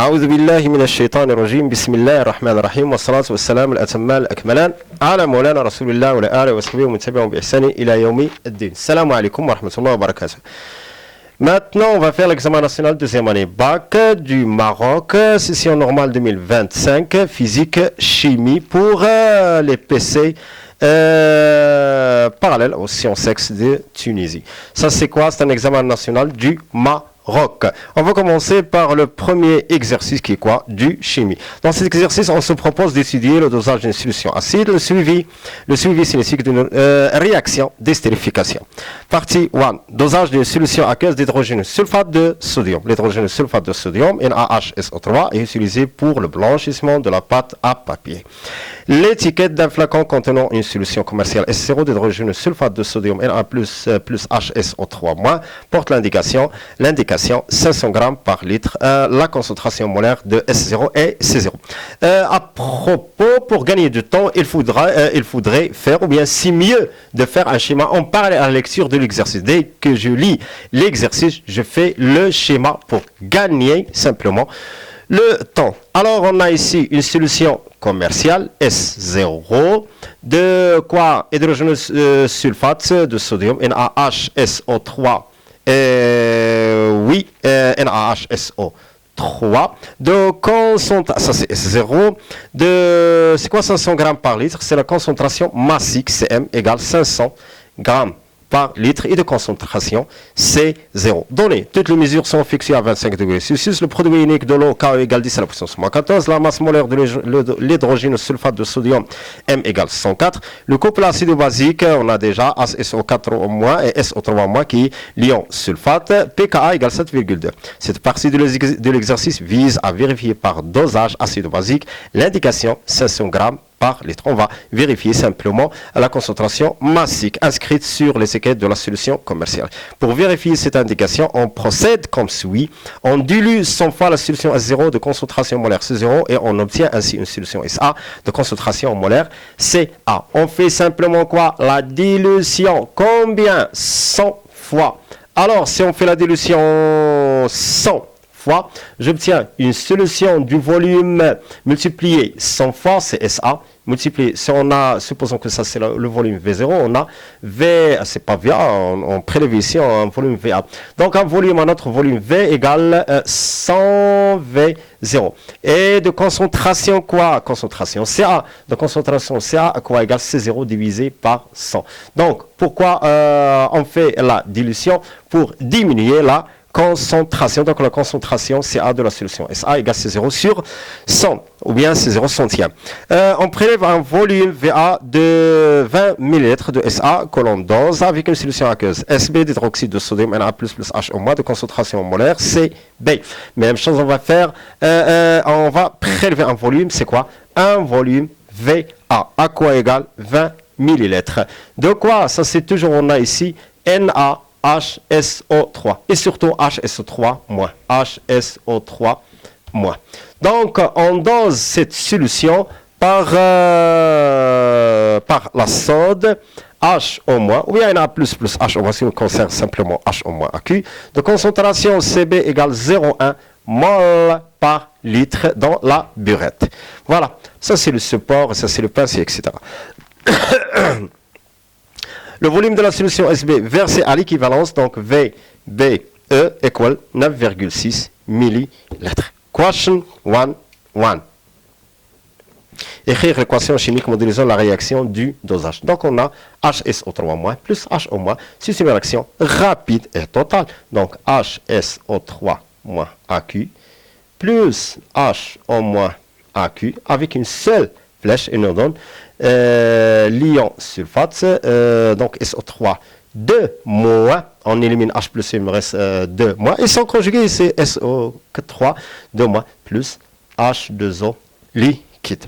أعوذ بالله من الشيطان الرجيم بسم الله الرحمن الرحيم والصلاة والسلام الأتمان الأكملان على مولانا رسول الله وعلى آله وصحبه ومن تبعهم بإحسان إلى يوم الدين. Salam alaikum wa rahmatullahi wa barakatuh. Maintenant, on va faire l'examen national deuxième année bac du Maroc, session normale 2025, physique, chimie pour les PC parallèles aux sciences X de Tunisie. Ça c'est quoi? C'est un examen national du Maroc. On va commencer par le premier exercice qui est quoi? Du chimie. Dans cet exercice, on se propose d'étudier le dosage d'une solution acide, le suivi cinétique d'une réaction d'estérification. Partie 1. Dosage d'une solution aqueuse d'hydrogène sulfate de sodium. L'hydrogène sulfate de sodium, NaHSO3, est utilisé pour le blanchissement de la pâte à papier. L'étiquette d'un flacon contenant une solution commerciale S0 d'hydrogène sulfate de sodium Na plus HSO3- porte l'indication 500 grammes par litre. La concentration molaire de S0 et C0. À propos, pour gagner du temps, il faudrait faire, ou bien si mieux de faire un schéma. On parle à la lecture de l'exercice. Dès que je lis l'exercice, je fais le schéma pour gagner simplement le temps. Alors, on a ici une solution commerciale S0 de quoi? Hydrogène sulfate de sodium, NaHSO3. NaHSO3 de concentration, ça c'est S0 de, c'est quoi 500 grammes par litre? C'est la concentration massique, CM égale 500 grammes par litre et de concentration C0. Données. Toutes les mesures sont fixées à 25 degrés Celsius. Le produit unique de l'eau K égale 10 à la puissance moins 14. La masse molaire de l'hydrogène sulfate de sodium M égale 104. Le couple acido-basique, on a déjà SO4- et SO3- qui est l'ion sulfate. pKa égale 7,2. Cette partie de l'exercice vise à vérifier par dosage acido-basique l'indication 500 grammes par litre. On va vérifier simplement la concentration massique inscrite sur l'étiquette de la solution commerciale. Pour vérifier cette indication, on procède comme suit. On dilue 100 fois la solution S0 de concentration molaire C0 et on obtient ainsi une solution SA de concentration molaire CA. On fait simplement quoi? La dilution. Combien? 100 fois. Alors, si on fait la dilution 100 fois, j'obtiens une solution du volume multiplié 100 fois, c'est SA, multiplié, si on a, supposons que ça c'est le volume V0, on a V, c'est pas VA, on prélève ici un volume VA. Donc un volume, un autre volume V égale 100 V0. Et de concentration quoi? Concentration CA. De concentration CA quoi? Égale C0 divisé par 100. Donc pourquoi on fait la dilution? Pour diminuer la concentration, donc la concentration CA de la solution SA égale C0 sur 100 ou bien C0 centième. On prélève un volume VA de 20 ml de SA que l'on dose avec une solution aqueuse SB d'hydroxyde de sodium Na plus HO- de concentration molaire CB. Même chose, on va faire, on va prélever un volume, c'est quoi? Un volume VA à quoi égale 20 ml. De quoi? Ça c'est toujours, on a ici NaHSO3 et surtout HSO3-. HSO3-. Donc, on dose cette solution par la sode HO- ou bien Na plus HO- si on conserve simplement HO- AQ, de concentration CB égale 0,1 mol par litre dans la burette. Voilà, ça c'est le support, ça c'est le pincé, etc. Le volume de la solution SB versé à l'équivalence, donc VBE égale 9,6 ml. Question 1. Écrire l'équation chimique modélisant la réaction du dosage. Donc on a HSO3- plus HO-, c'est une réaction rapide et totale. Donc HSO3- AQ plus HO- AQ avec une seule flèche et nous donne l'ion sulfate, donc SO3 2-, on élimine H plus, il me reste 2-, et sans conjuguer c'est SO3 2- plus H2O liquide.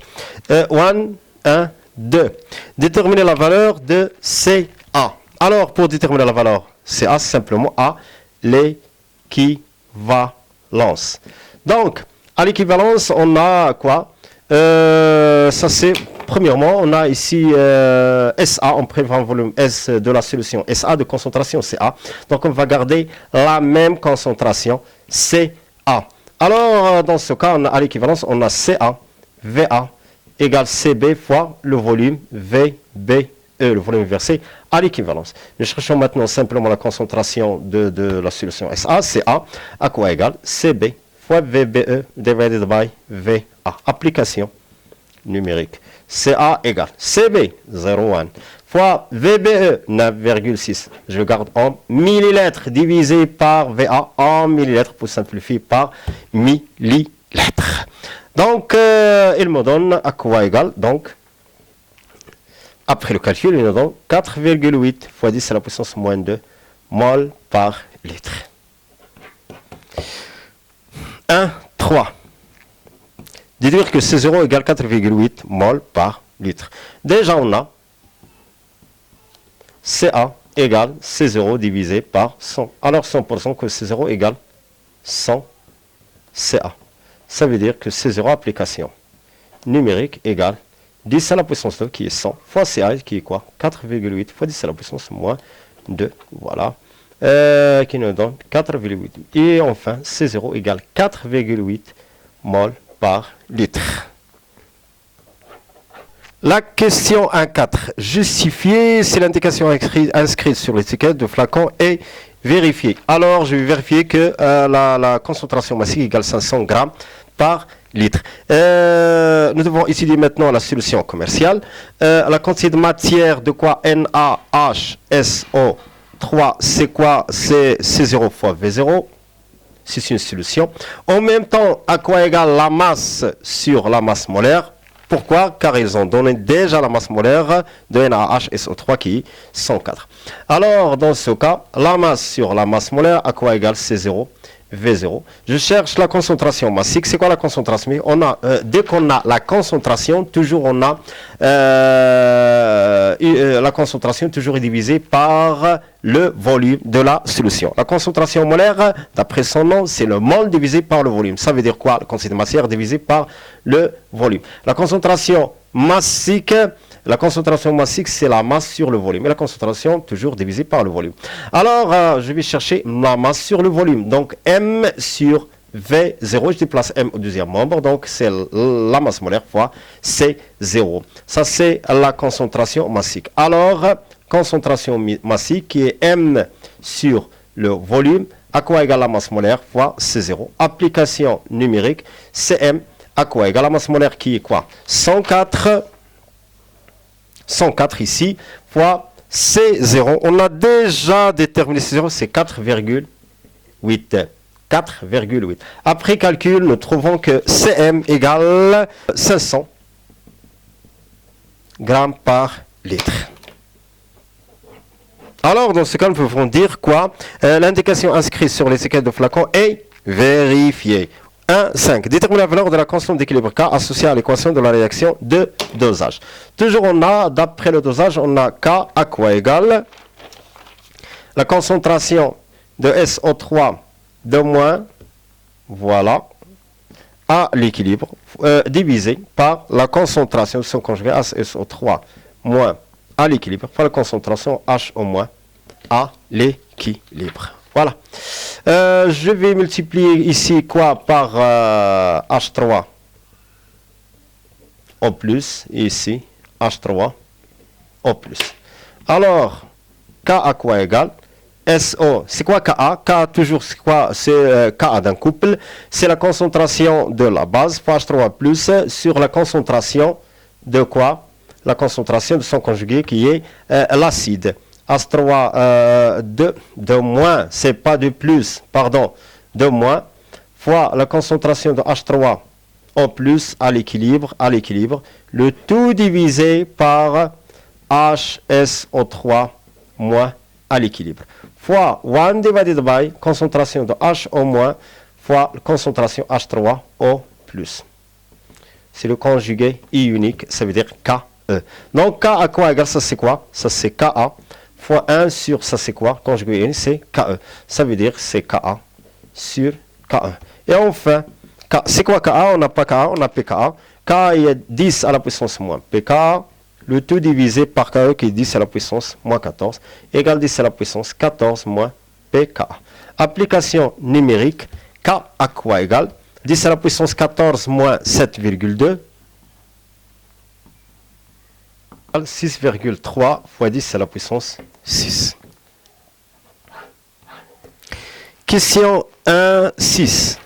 1, 2. Déterminer la valeur de CA. Alors pour déterminer la valeur CA, c'est simplement à l'équivalence. Donc à l'équivalence on a quoi? Ça c'est, premièrement, on a ici SA, on prévoit un volume S de la solution SA de concentration CA. Donc on va garder la même concentration CA. Alors, dans ce cas, on a, à l'équivalence, on a CA, VA égale CB fois le volume VBE, le volume versé à l'équivalence. Nous cherchons maintenant simplement la concentration de la solution SA, CA, à quoi égale CB fois VBE divided by VA. Application numérique. CA égale CB 0,1 fois VBE 9,6. Je garde en millilitres divisé par VA en millilitres pour simplifier par millilitres. Donc, il me donne à quoi égale, donc, après le calcul, il me donne 4,8 fois 10 à la puissance moins 2 mol par litre. 1, 3. Déduire que C0 égale 4,8 mol par litre. Déjà, on a CA égale C0 divisé par 100. Alors, 100% que C0 égale 100 CA. Ça veut dire que C0 application numérique égale 10 à la puissance 2 qui est 100 fois CA qui est quoi? 4,8 fois 10 à la puissance moins 2. Voilà. Qui nous donne 4,8. Et enfin, C0 égale 4,8 mol par litre. La question 1.4. Justifier si l'indication inscrite sur l'étiquette de flacon est vérifiée. Alors, je vais vérifier que la concentration massique égale 500 grammes par litre. Nous devons étudier maintenant la solution commerciale. La quantité de matière de quoi NaHSO3, c'est quoi? C'est C0 fois V0. C'est une solution. En même temps, à quoi égale la masse sur la masse molaire? Pourquoi? Car ils ont donné déjà la masse molaire de NaHSO3 qui est 104. Alors, dans ce cas, la masse sur la masse molaire, à quoi égale C0 V0. Je cherche la concentration massique. C'est quoi la concentration? On a, dès qu'on a la concentration, toujours on a la concentration toujours est divisée par le volume de la solution. La concentration molaire, d'après son nom, c'est le mol divisé par le volume. Ça veut dire quoi? La quantité matière divisée par le volume. La concentration massique, c'est la masse sur le volume. Et la concentration, toujours divisée par le volume. Alors, je vais chercher la masse sur le volume. Donc, M sur V0, je déplace M au deuxième membre. Donc, c'est la masse molaire fois C0. Ça, c'est la concentration massique. Alors, concentration massique qui est M sur le volume, à quoi égale la masse molaire fois C0. Application numérique, CM, à quoi égale la masse molaire qui est quoi? 104 ici, fois C0. On a déjà déterminé C0, c'est 4,8. 4,8. Après calcul, nous trouvons que CM égale 500 grammes par litre. Alors, dans ce cas, nous pouvons dire quoi? L'indication inscrite sur l'étiquette de flacon est vérifiée. 1,5. Déterminer la valeur de la constante d'équilibre K associée à l'équation de la réaction de dosage. Toujours, on a, d'après le dosage, on a K à quoi égale la concentration de SO3 de moins, voilà, à l'équilibre, divisé par la concentration de son conjugué SO3 moins à l'équilibre, par la concentration H au moins à l'équilibre. Voilà. Je vais multiplier ici quoi par H3 au plus, et ici H3 au plus. Alors, K à quoi égale? SO, c'est quoi Ka? K toujours, c'est quoi? C'est Ka d'un couple. C'est la concentration de la base, fois H3 plus, sur la concentration de quoi? La concentration de son conjugué qui est l'acide. H3 de moins, c'est pas de plus, pardon, de moins, fois la concentration de H3 en plus à l'équilibre, le tout divisé par HSO3 moins à l'équilibre, fois 1 divided by concentration de H au moins, fois concentration H3 au plus. C'est le conjugué I unique, ça veut dire KE. Donc K à quoi égale? Ça c'est quoi? Ça c'est Ka fois 1 sur, ça c'est quoi? Conjugué unique, c'est KE. Ça veut dire c'est Ka sur K1. Et enfin, c'est quoi Ka? On n'a pas Ka, on a PKA. K est 10 à la puissance moins PKA. Le tout divisé par KE qui est 10 à la puissance moins 14 égale 10 à la puissance 14 moins PKA. Application numérique, K à quoi égale? 10 à la puissance 14 moins 7,2. 6,3 fois 10 à la puissance 6. Question 1, 6.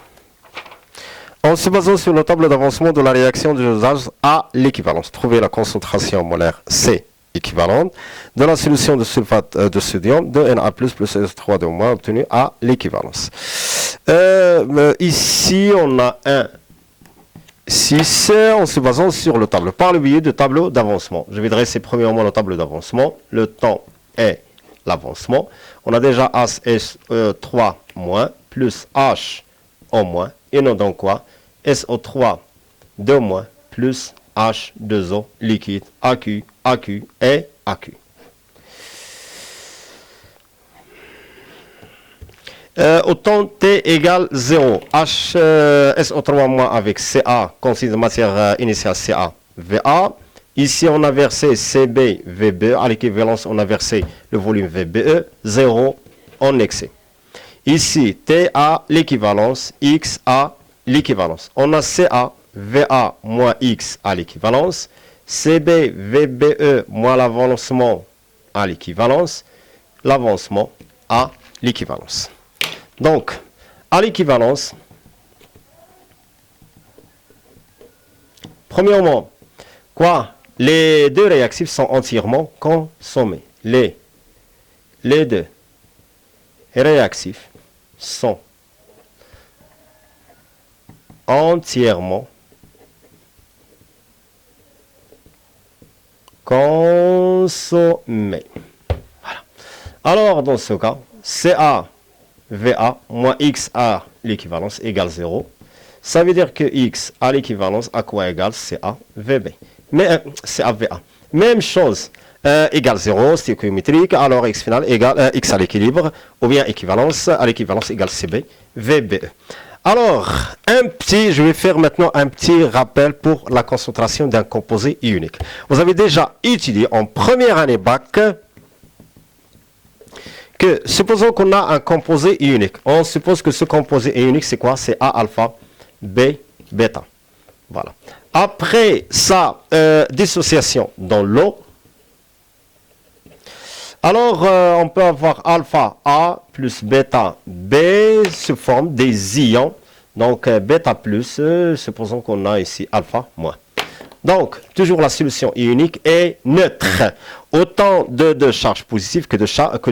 En se basant sur le tableau d'avancement de la réaction de dosage à l'équivalence, trouvez la concentration molaire C équivalente de la solution de sulfate de sodium de Na plus S3 de moins obtenue à l'équivalence. Ici, on a un 6 en se basant sur le tableau, par le biais du tableau d'avancement. Je vais dresser premièrement le tableau d'avancement. Le temps est l'avancement. On a déjà HS3 moins plus H en moins. Et non donc quoi? SO3 2 moins plus H2O liquide, AQ, AQ et AQ. Au temps T égale 0, SO3 moins avec CA, quantité de matière initiale CA, VA. Ici, on a versé CB, VBE. À l'équivalence, on a versé le volume VBE, 0 en excès. Ici, T à l'équivalence, X à l'équivalence. On a CA, VA moins X à l'équivalence. CB, VBE moins l'avancement à l'équivalence. L'avancement à l'équivalence. Donc, à l'équivalence, premièrement, quoi? Les deux réactifs sont entièrement consommés. Les deux réactifs sont entièrement consommés. Voilà. Alors, dans ce cas, CA VA moins X à l'équivalence égale 0. Ça veut dire que X à l'équivalence à quoi égale CA VB. Mais CA VA. Même chose, égale 0, stéréométrique, alors X final égale X à l'équilibre, ou bien équivalence, à l'équivalence égale CB VBE. Alors, je vais faire maintenant un petit rappel pour la concentration d'un composé ionique. Vous avez déjà étudié en première année bac que, supposons qu'on a un composé ionique. On suppose que ce composé ionique, c'est quoi? C'est A alpha, B bêta. Voilà. Après sa dissociation dans l'eau, alors on peut avoir alpha A plus bêta B se forment des ions. Donc bêta plus, supposons qu'on a ici alpha moins. Donc, toujours la solution ionique est neutre. Autant de charges positives que de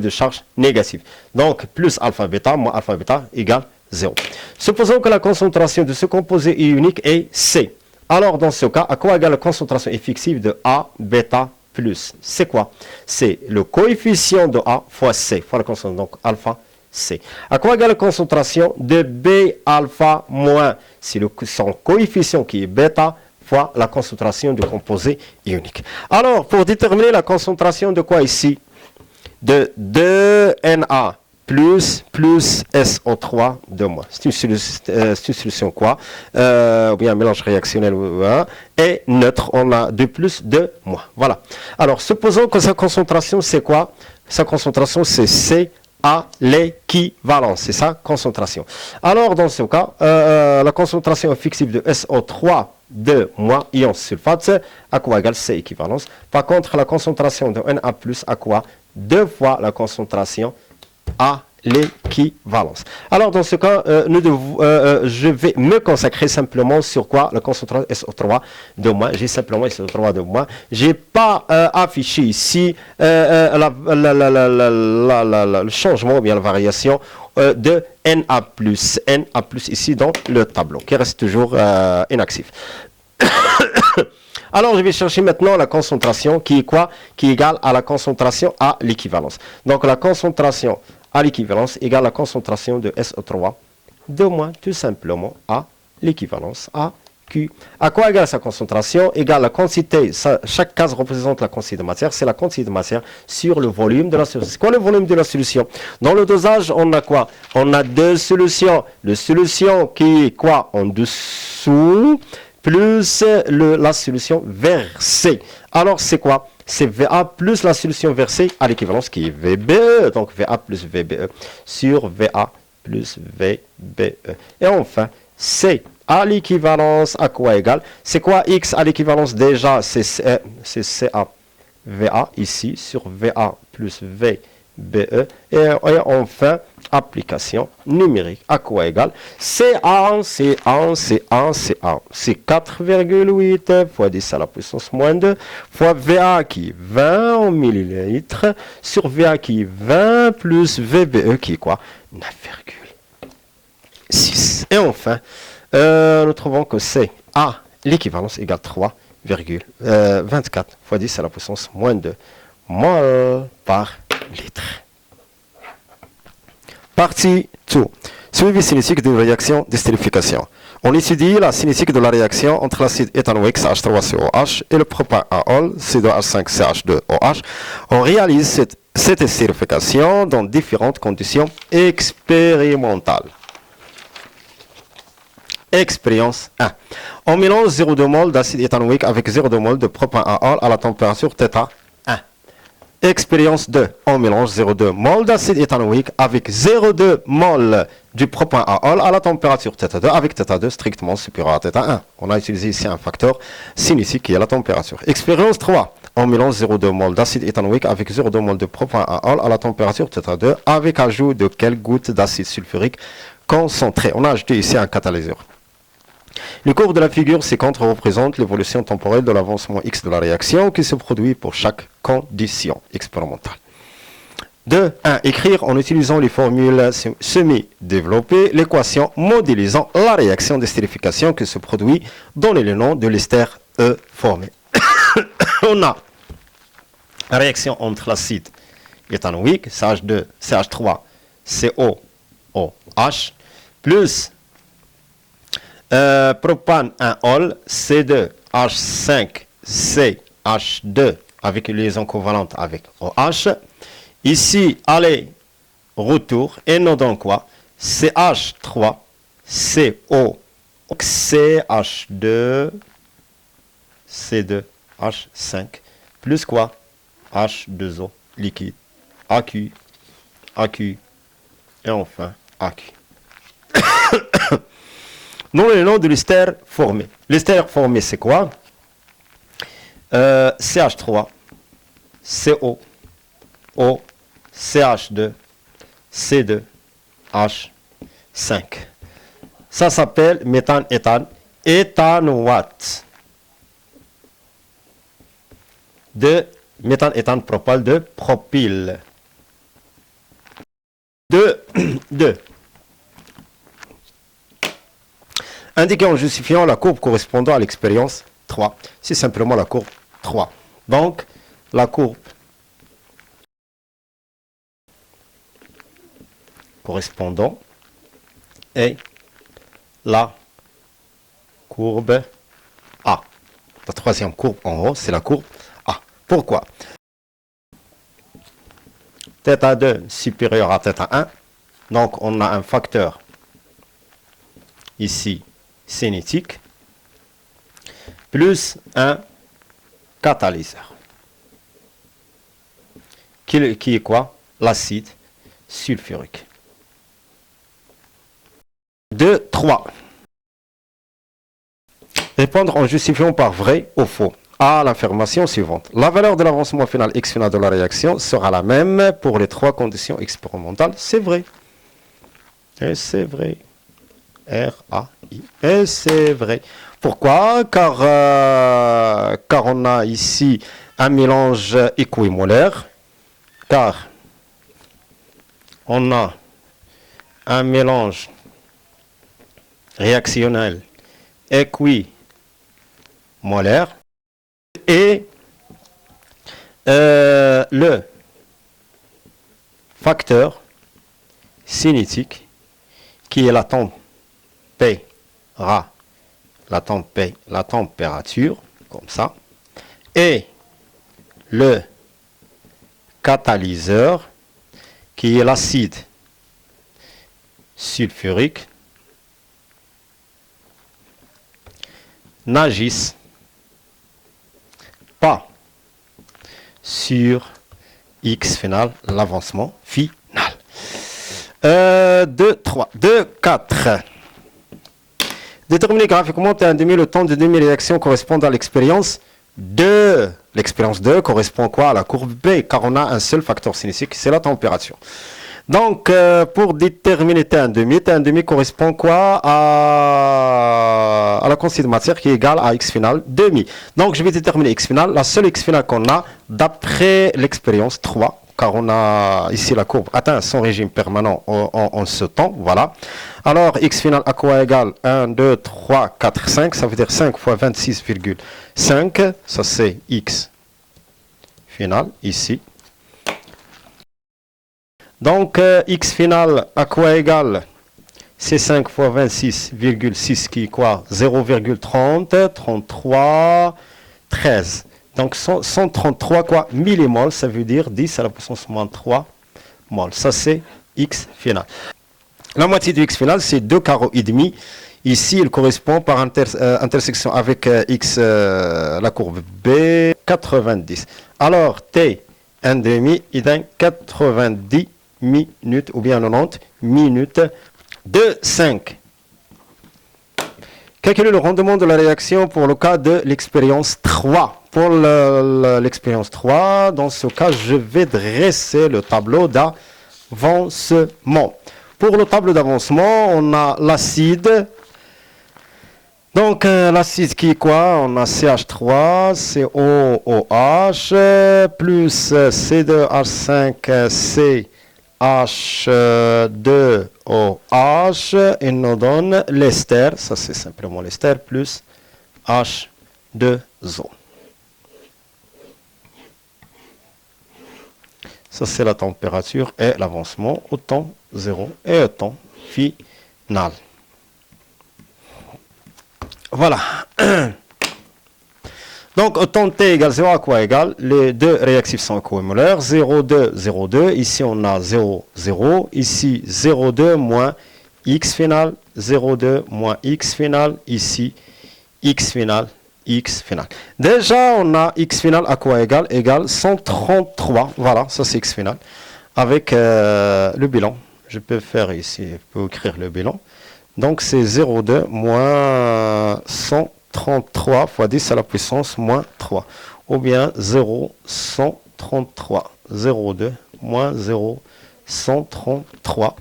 charges négatives. Donc, plus alpha bêta moins alpha bêta égale 0. Supposons que la concentration de ce composé ionique est C. Alors, dans ce cas, à quoi égale la concentration effective de A bêta plus? C'est quoi? C'est le coefficient de A fois C, fois la concentration, donc alpha C. À quoi égale la concentration de B alpha moins? C'est son coefficient qui est bêta fois la concentration du composé ionique. Alors, pour déterminer la concentration de quoi ici? De 2Na plus SO3 de moins. C'est une solution quoi? Ou bien un mélange réactionnel et neutre. On a 2 plus 2 moins. Voilà. Alors, supposons que sa concentration, c'est quoi? Sa concentration, c'est C à l'équivalence. C'est sa concentration. Alors, dans ce cas, la concentration effective de SO3 de moins ion sulfate, à quoi égale C équivalence. Par contre, la concentration de Na plus, à quoi? 2 fois la concentration à l'équivalence. Alors, dans ce cas, je vais me consacrer simplement sur quoi? La concentration SO3 de moins. J'ai simplement SO3 de moins. Je n'ai pas affiché ici le changement, ou bien la variation de Na plus ici dans le tableau, qui reste toujours inactif. Alors, je vais chercher maintenant la concentration qui est quoi? Qui est égale à la concentration à l'équivalence. Donc, la concentration à l'équivalence égale la concentration de SO3 de moins, tout simplement, à l'équivalence à Q. À quoi égale sa concentration? Égale la quantité, chaque case représente la quantité de matière, c'est la quantité de matière sur le volume de la solution. C'est quoi le volume de la solution? Dans le dosage, on a quoi? On a deux solutions. La solution qui est quoi? En dessous, plus la solution versée. Alors, c'est quoi? C'est VA plus la solution versée à l'équivalence qui est VBE. Donc, VA plus VBE sur VA plus VBE. Et enfin, C à l'équivalence à quoi égal? C'est quoi X à l'équivalence? Déjà, c'est CA VA ici sur VA plus VBE. Et enfin, application numérique à quoi égal? C1, C1, C1, C1. C'est 4,8 fois 10 à la puissance moins 2 fois VA qui est 20 en millilitres sur VA qui est 20 plus VBE qui est quoi? 9,6. Et enfin, nous trouvons que C A l'équivalence égale 3,24 fois 10 à la puissance moins 2 mol par litre. Partie 2. Suivi cinétique d'une réaction d'estérification. On étudie la cinétique de la réaction entre l'acide éthanoïque CH3COH et le propane-AOL C2H5CH2OH. On réalise cette estérification dans différentes conditions expérimentales. Expérience 1. On mélange 0,2 mol d'acide éthanoïque avec 0,2 mol de propane-AOL à la température θ1. Expérience 2. On mélange 0,2 mol d'acide éthanoïque avec 0,2 mol du propane-AOL à la température θ2 avec θ2 strictement supérieur à θ1. On a utilisé ici un facteur cinétique qui est la température. Expérience 3. On mélange 0,2 mol d'acide éthanoïque avec 0,2 mol de propane-AOL à la température θ2 avec ajout de quelques gouttes d'acide sulfurique concentré. On a ajouté ici un catalyseur. Le cours de la figure ci-contre représente l'évolution temporelle de l'avancement X de la réaction qui se produit pour chaque condition expérimentale. 2. 1. Écrire en utilisant les formules semi-développées l'équation modélisant la réaction d'estérification qui se produit dans l'élément de l'ester E formé. On a la réaction entre l'acide éthanoïque, CH2, CH3, COOH, plus propane 1-ol, C2H5CH2 avec une liaison covalente avec OH. Ici, aller, retour, et nous donnons quoi? CH3, CO, CH2, C2H5, plus quoi? H2O, liquide, AQ, AQ, et enfin AQ. Non, le nom de l'ester formé. L'ester formé, c'est quoi? CH3, CO, O, CH2, C2, H5. Ça s'appelle méthane-éthane, éthanoate. De méthane-éthane propane de propyle. 2. Indiquer en justifiant la courbe correspondant à l'expérience 3. C'est simplement la courbe 3. Donc, la courbe correspondant est la courbe A. La troisième courbe en haut, c'est la courbe A. Pourquoi? θ2 supérieur à θ1. Donc, on a un facteur ici cinétique, plus un catalyseur, qui est quoi? L'acide sulfurique. 2, 3. Répondre en justifiant par vrai ou faux à l'affirmation suivante. La valeur de l'avancement final X final de la réaction sera la même pour les trois conditions expérimentales. C'est vrai. Et c'est vrai. R-A-I. Et c'est vrai. Pourquoi? Car on a ici un mélange équimolaire. Car on a un mélange réactionnel équimolaire. Et le facteur cinétique qui est la température, comme ça, et le catalyseur qui est l'acide sulfurique n'agissent pas sur X final, l'avancement final. 2, 3, 2, 4. Déterminer graphiquement T1,5 le temps de demi-réaction correspondant à l'expérience 2. L'expérience 2 correspond quoi à la courbe B, car on a un seul facteur cinétique, c'est la température. Donc, pour déterminer T1,5 correspond quoi à la quantité de matière qui est égale à x final demi. Donc, je vais déterminer x final, la seule x final qu'on a d'après l'expérience 3, car on a ici la courbe atteint son régime permanent en ce temps, voilà. Alors, x final à quoi égale 1, 2, 3, 4, 5, ça veut dire 5 fois 26,5, ça c'est x final ici. Donc, x final à quoi égale? C'est 5 fois 26,6 qui est quoi? 0,30, 33, 13. Donc, 133 quoi? Millimoles, ça veut dire 10 à la puissance moins 3 moles. Ça, c'est x final. La moitié de x final, c'est 2 carreaux et demi. Ici, il correspond par intersection avec x, la courbe B, 90. Alors, t 1,5 égale 90 minutes ou bien 90 minutes de 5. Calculer le rendement de la réaction pour le cas de l'expérience 3. Pour l'expérience 3, dans ce cas, je vais dresser le tableau d'avancement. Pour le tableau d'avancement, on a l'acide. Donc, l'acide qui est quoi? On a CH3, COOH, plus C2H5, CH2OH, et nous donne l'ester, ça c'est simplement l'ester, plus H2O. Ça c'est la température et l'avancement au temps 0 et au temps final. Voilà. Donc, au temps T égale 0 à quoi égale? Les deux réactifs sont équimolaires. 0,2, 0,2. Ici, on a 0, 0. Ici, 0,2 moins x final. 0,2 moins x final. Ici, x final, x final. Déjà, on a x final à quoi égale? Égale 133. Voilà, ça c'est x final. Avec le bilan. Je peux faire ici, je peux écrire le bilan. Donc, c'est 0,2 moins 133 fois 10 à la puissance moins 3. Ou bien 0,133. 0,2 moins 0,133.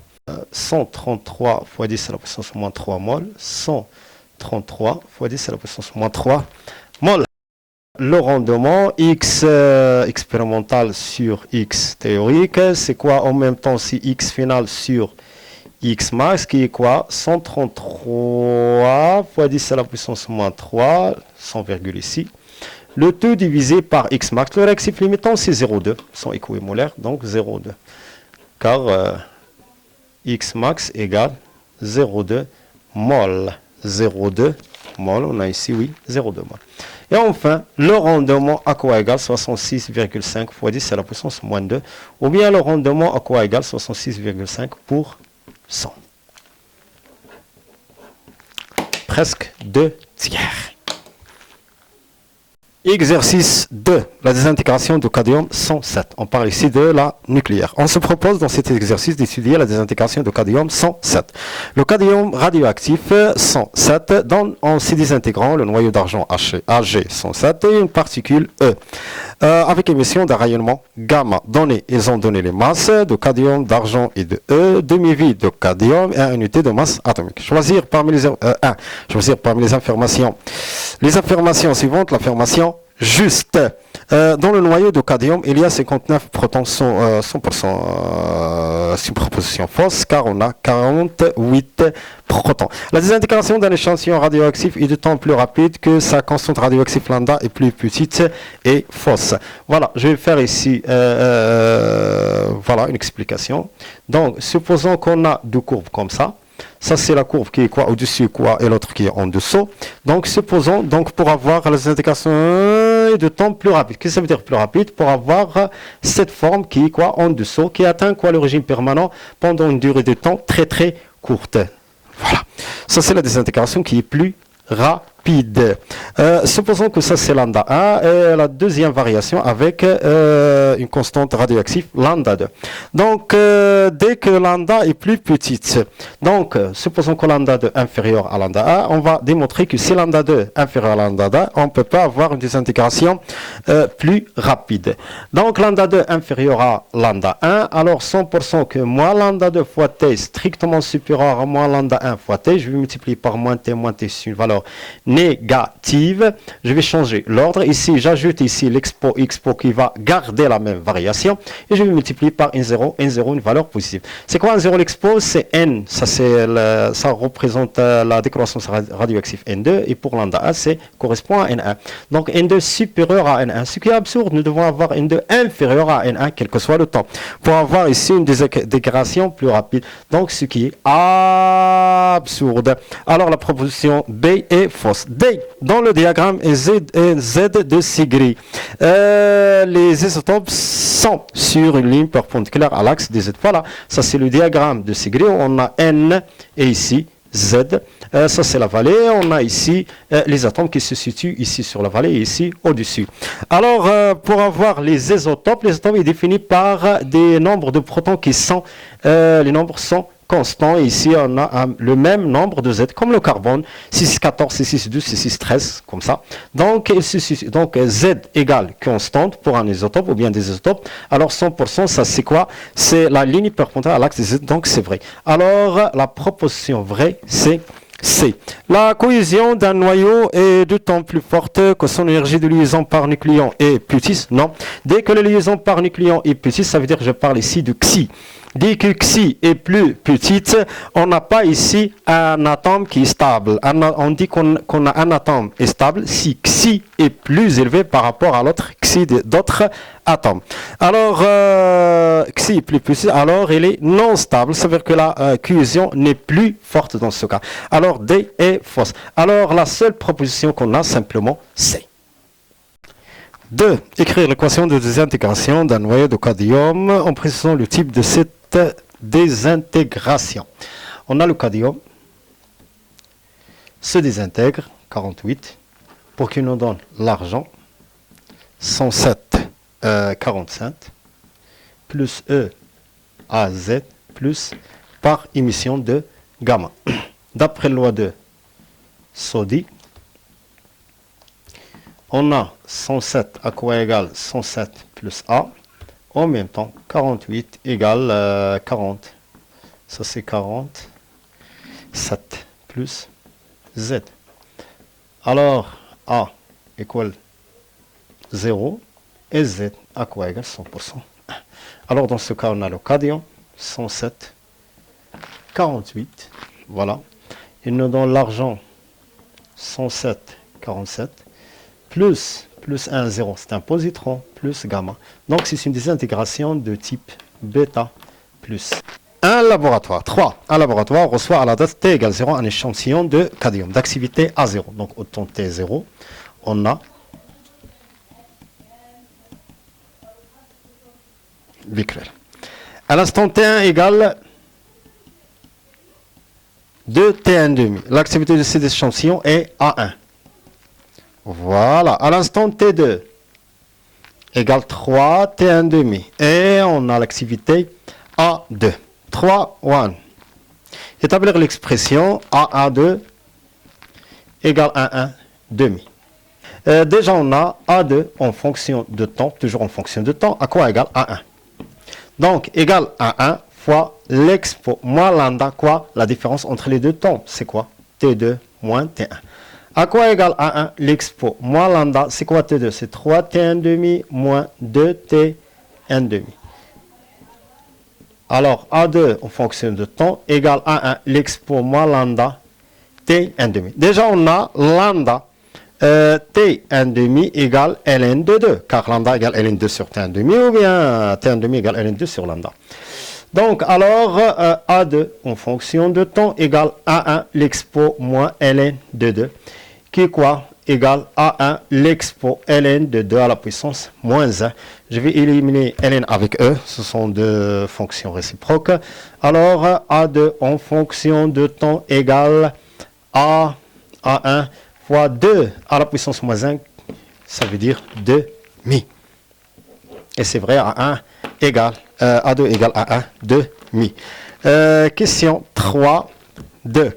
133 fois 10 à la puissance moins 3 mol. 133 fois 10 à la puissance moins 3 mol. Le rendement x expérimental sur x théorique, c'est quoi en même temps si x final sur x max qui est quoi? 133 fois 10 à la puissance moins 3, 100 virgule ici. Le tout divisé par x max. Le réactif limitant c'est 0,2. Ils sont équimolaires, donc 0,2. Car x max égale 0,2 mol. 0,2 mol, on a ici, oui, 0,2 mol. Et enfin, le rendement à quoi égale 66,5 fois 10 à la puissance moins 2. Ou bien le rendement à quoi égale 66,5 pour 100. Presque 2 tiers. Exercice 2, la désintégration du cadmium 107. On parle ici de la nucléaire. On se propose dans cet exercice d'étudier la désintégration du cadmium 107. Le cadmium radioactif 107 donne en s'y désintégrant le noyau d'argent Ag107 et une particule E. Avec émission d'un rayonnement gamma. Ils ont donné les masses de cadmium, d'argent et de E, demi-vie de cadmium et une unité de masse atomique. Choisir parmi les informations. Les affirmations suivantes, l'affirmation juste. Dans le noyau de cadmium, il y a 59 protons, 100% superposition fausse, car on a 48 protons. La désintégration d'un échantillon radioactif est de temps plus rapide que sa constante radioactive lambda est plus petite et fausse. Voilà, je vais faire ici voilà, une explication. Donc, supposons qu'on a deux courbes comme ça. Ça, c'est la courbe qui est quoi au-dessus, quoi, et l'autre qui est en dessous. Donc, supposons, donc, pour avoir la désintégration de temps plus rapide. Qu'est-ce que ça veut dire plus rapide? Pour avoir cette forme qui est quoi en dessous, qui atteint quoi le régime permanent pendant une durée de temps très très courte. Voilà. Ça, c'est la désintégration qui est plus rapide. rapide. Supposons que ça c'est lambda 1 et la deuxième variation avec une constante radioactive lambda 2. Donc dès que lambda est plus petite, donc supposons que lambda 2 est inférieur à lambda 1, on va démontrer que si lambda 2 est inférieur à lambda 1, on ne peut pas avoir une désintégration plus rapide. Donc lambda 2 est inférieur à lambda 1, alors 100% que moins lambda 2 fois t strictement supérieur à moins lambda 1 fois t, je vais multiplier par moins t, c'est une valeur négative. Je vais changer l'ordre. Ici, j'ajoute ici l'expo qui va garder la même variation et je vais multiplier par n0, une valeur positive. C'est quoi n0 l'expo? C'est n, ça représente la décroissance radioactive n2 et pour lambda 1, c'est correspond à n1. Donc n2 supérieur à n1, ce qui est absurde, nous devons avoir n2 inférieur à n1, quel que soit le temps, pour avoir ici une dégradation plus rapide. Donc ce qui est absurde. Alors la proposition B est fausse. D, dans le diagramme Z de Segri, les isotopes sont sur une ligne perpendiculaire à l'axe des Z. Voilà, ça c'est le diagramme de Segri. On a N et ici Z. Ça c'est la vallée. On a ici les atomes qui se situent ici sur la vallée et ici au-dessus. Alors pour avoir les isotopes est défini par des nombres de protons qui sont, les nombres sont constants. Ici on a le même nombre de Z comme le carbone, 6,14, 6,12, 6,13 comme ça. Donc, Z égale constante pour un isotope ou bien des isotopes. Alors 100%, ça c'est quoi? C'est la ligne perpendiculaire à l'axe des Z, donc c'est vrai. Alors la proposition vraie c'est C. La cohésion d'un noyau est d'autant plus forte que son énergie de liaison par nucléon est petite. Non. Dès que la liaison par nucléon est petite, ça veut dire que je parle ici de Xi. Dès que Xi est plus petite, on n'a pas ici un atome qui est stable. On dit qu'on a un atome est stable si Xi est plus élevé par rapport à l'autre Xi d'autres atomes. Alors, Xi est plus petit, alors il est non stable. Ça veut dire que la cohésion n'est plus forte dans ce cas. Alors, D est fausse. Alors, la seule proposition qu'on a simplement, c'est 2. Écrire l'équation de désintégration d'un noyau de cadmium en précisant le type de cette désintégration. On a le cadmium, se désintègre, 48, pour qu'il nous donne l'argent, 107, 45, plus E à Z, plus par émission de gamma. D'après la loi de Soddy, on a 107 à quoi égale 107 plus A. En même temps, 48 égale 40. Ça c'est 40. 7 plus Z. Alors, A égale 0 et Z à quoi égale 100%. Alors dans ce cas, on a le cadmium, 107, 48. Voilà. Il nous donne l'argent, 107, 47. Plus 1, 0, c'est un positron, plus gamma. Donc, c'est une désintégration de type bêta plus. Un laboratoire, 3. Un laboratoire reçoit à la date t égale 0 un échantillon de cadmium d'activité A0. Donc, au temps t0, on a bicruel. À l'instant t1 égale 2t1,5. L'activité de cet échantillon est A1. Voilà, à l'instant T2 égale 3 T1,5 et on a l'activité A2. 3, 1. Établir l'expression A2 égale 1, 1,5. Déjà on a A2 en fonction de temps, toujours en fonction de temps, à quoi égale A1. Donc égale A1 fois l'expo moins lambda, quoi? La différence entre les deux temps, c'est quoi? T2 moins T1. À quoi égale A1 l'expo moins lambda, c'est quoi T2? C'est 3T1,5 moins 2T1,5. Alors A2 en fonction de temps égale A1 l'expo moins lambda T1,5. Déjà on a lambda T1,5 égale ln de 2, car lambda égale ln2 sur T1,5 ou bien T1,5 égale ln2 sur lambda. Donc, alors, A2 en fonction de temps égale A1 l'expo moins ln de 2, qui est quoi? Égale A1 l'expo ln de 2 à la puissance moins 1. Je vais éliminer ln avec E, ce sont deux fonctions réciproques. Alors, A2 en fonction de temps égale A1 fois 2 à la puissance moins 1, ça veut dire demi. Et c'est vrai, A1 égale, A2 égale A1 demi. Question 3, 2.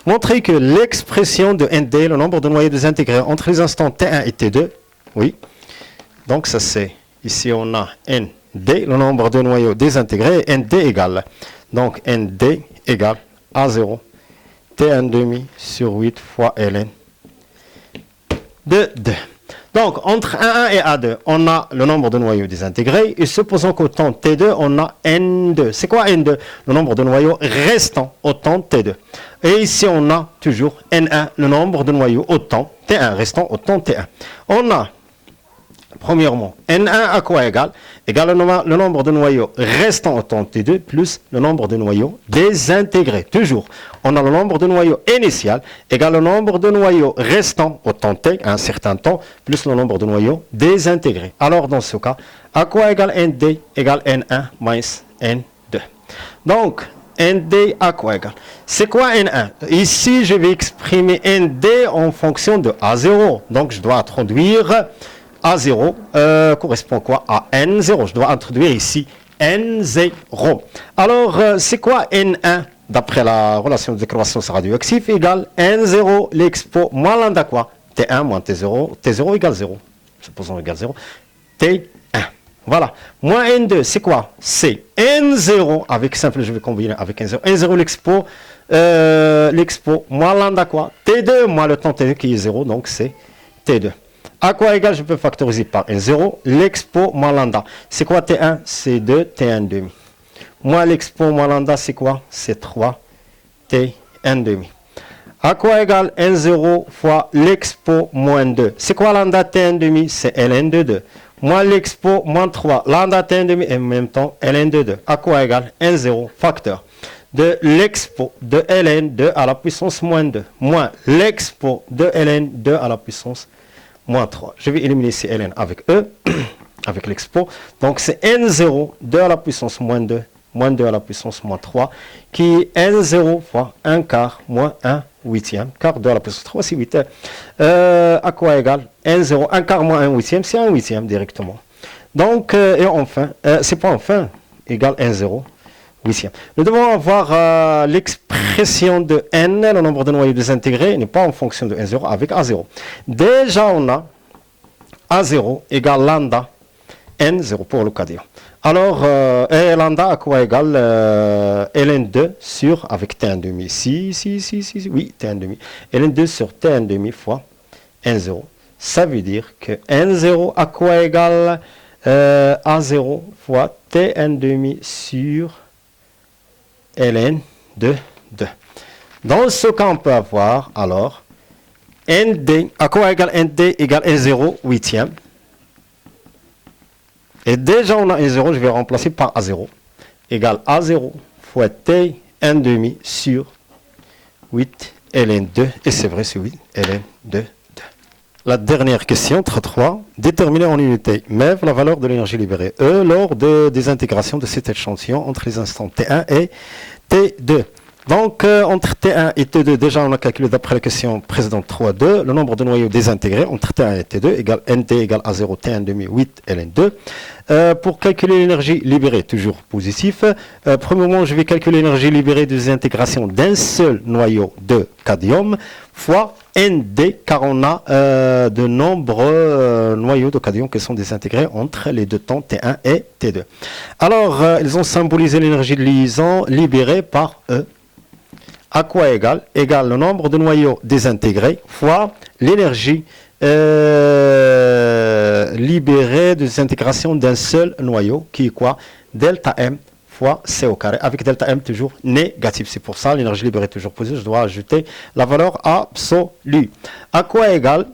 Montrez que l'expression de ND, le nombre de noyaux désintégrés entre les instants T1 et T2, oui. Donc ça c'est, ici on a ND, le nombre de noyaux désintégrés, et ND égale. Donc ND égale A0, T1 demi sur 8 fois ln de 2. Donc, entre A1 et A2, on a le nombre de noyaux désintégrés. Et supposons qu'au temps T2, on a N2. C'est quoi N2? Le nombre de noyaux restants au temps T2. Et ici, on a toujours N1, le nombre de noyaux au temps T1, restant au temps T1. On a, premièrement, N1 à quoi égal? Égal le nombre de noyaux restants au temps T2 plus le nombre de noyaux désintégrés. Toujours, on a le nombre de noyaux initial égal le nombre de noyaux restants au temps T, à un certain temps, plus le nombre de noyaux désintégrés. Alors, dans ce cas, à quoi égale ND égale N1 moins N2. Donc, ND à quoi égal? C'est quoi N1? Ici, je vais exprimer ND en fonction de A0. Donc, je dois introduire A0 correspond quoi à N0. Je dois introduire ici N0. Alors, c'est quoi N1 d'après la relation de décroissance radioactive égale N0 l'expo moins lambda quoi? T1 moins T0, T0 égale 0. Supposons égale 0. T1. Voilà. Moins N2, c'est quoi? C'est N0 avec simple, je vais combiner avec N0. N0 l'expo moins lambda quoi? T2 moins le temps T2 qui est 0, donc c'est T2. À quoi égal, je peux factoriser par N0, l'expo moins lambda. C'est quoi T1? C'est 2, T1 demi. Moins l'expo moins lambda, c'est quoi? C'est 3, T1 demi. À quoi égal N0 fois l'expo moins 2? C'est quoi lambda T1 demi? C'est ln de 2. Moins l'expo moins 3, lambda T1 demi et en même temps ln de 2. À quoi égal N0 facteur de l'expo de ln 2 à la puissance moins 2, moins l'expo de ln 2 à la puissance moins 3. Je vais éliminer ces ln avec E, avec l'expo. Donc c'est N0, 2 à la puissance moins 2, moins 2 à la puissance moins 3, qui est N0 fois 1 quart moins 1 huitième. Quart 2 à la puissance 3, c'est 8. À quoi égal N0, 1 quart moins 1 huitième, c'est 1 huitième directement. Donc, et enfin, c'est pas enfin, égal N0. Huitième. Nous devons avoir l'expression de N, le nombre de noyaux désintégrés, n'est pas en fonction de N0 avec A0. Déjà, on a A0 égale lambda N0 pour le cation. Alors, et lambda à quoi égale ln2 sur, avec T1 demi, oui, T1 demi. ln2 sur T1 demi fois N0. Ça veut dire que N0 à quoi égale A0 fois T1 demi sur ln de 2. Dans ce cas, on peut avoir alors nd, à quoi égale nd égale n0 huitième. Et déjà, on a n0, je vais remplacer par a0, égale a0 fois t 1 demi sur 8 ln2. Et c'est vrai, c'est 8 ln2. 2. La dernière question, 3. Déterminer en unité MEV la valeur de l'énergie libérée E lors de désintegration de cet échantillon entre les instants T1 et T2. Donc, entre T1 et T2, déjà, on a calculé d'après la question précédente 3,2, le nombre de noyaux désintégrés entre T1 et T2 égale NT égale A0, T1 demi, 8, Ln2. Pour calculer l'énergie libérée, toujours positif, premièrement, je vais calculer l'énergie libérée de désintégration d'un seul noyau de cadmium fois ND, car on a de nombreux noyaux de cadmium qui sont désintégrés entre les deux temps T1 et T2. Alors, ils ont symbolisé l'énergie de liaison libérée par E. À quoi égale? Égale le nombre de noyaux désintégrés fois l'énergie libérée de désintégration d'un seul noyau, qui est quoi? Delta M fois C au carré, avec delta M toujours négatif. C'est pour ça l'énergie libérée toujours positive. Je dois ajouter la valeur absolue. À quoi égale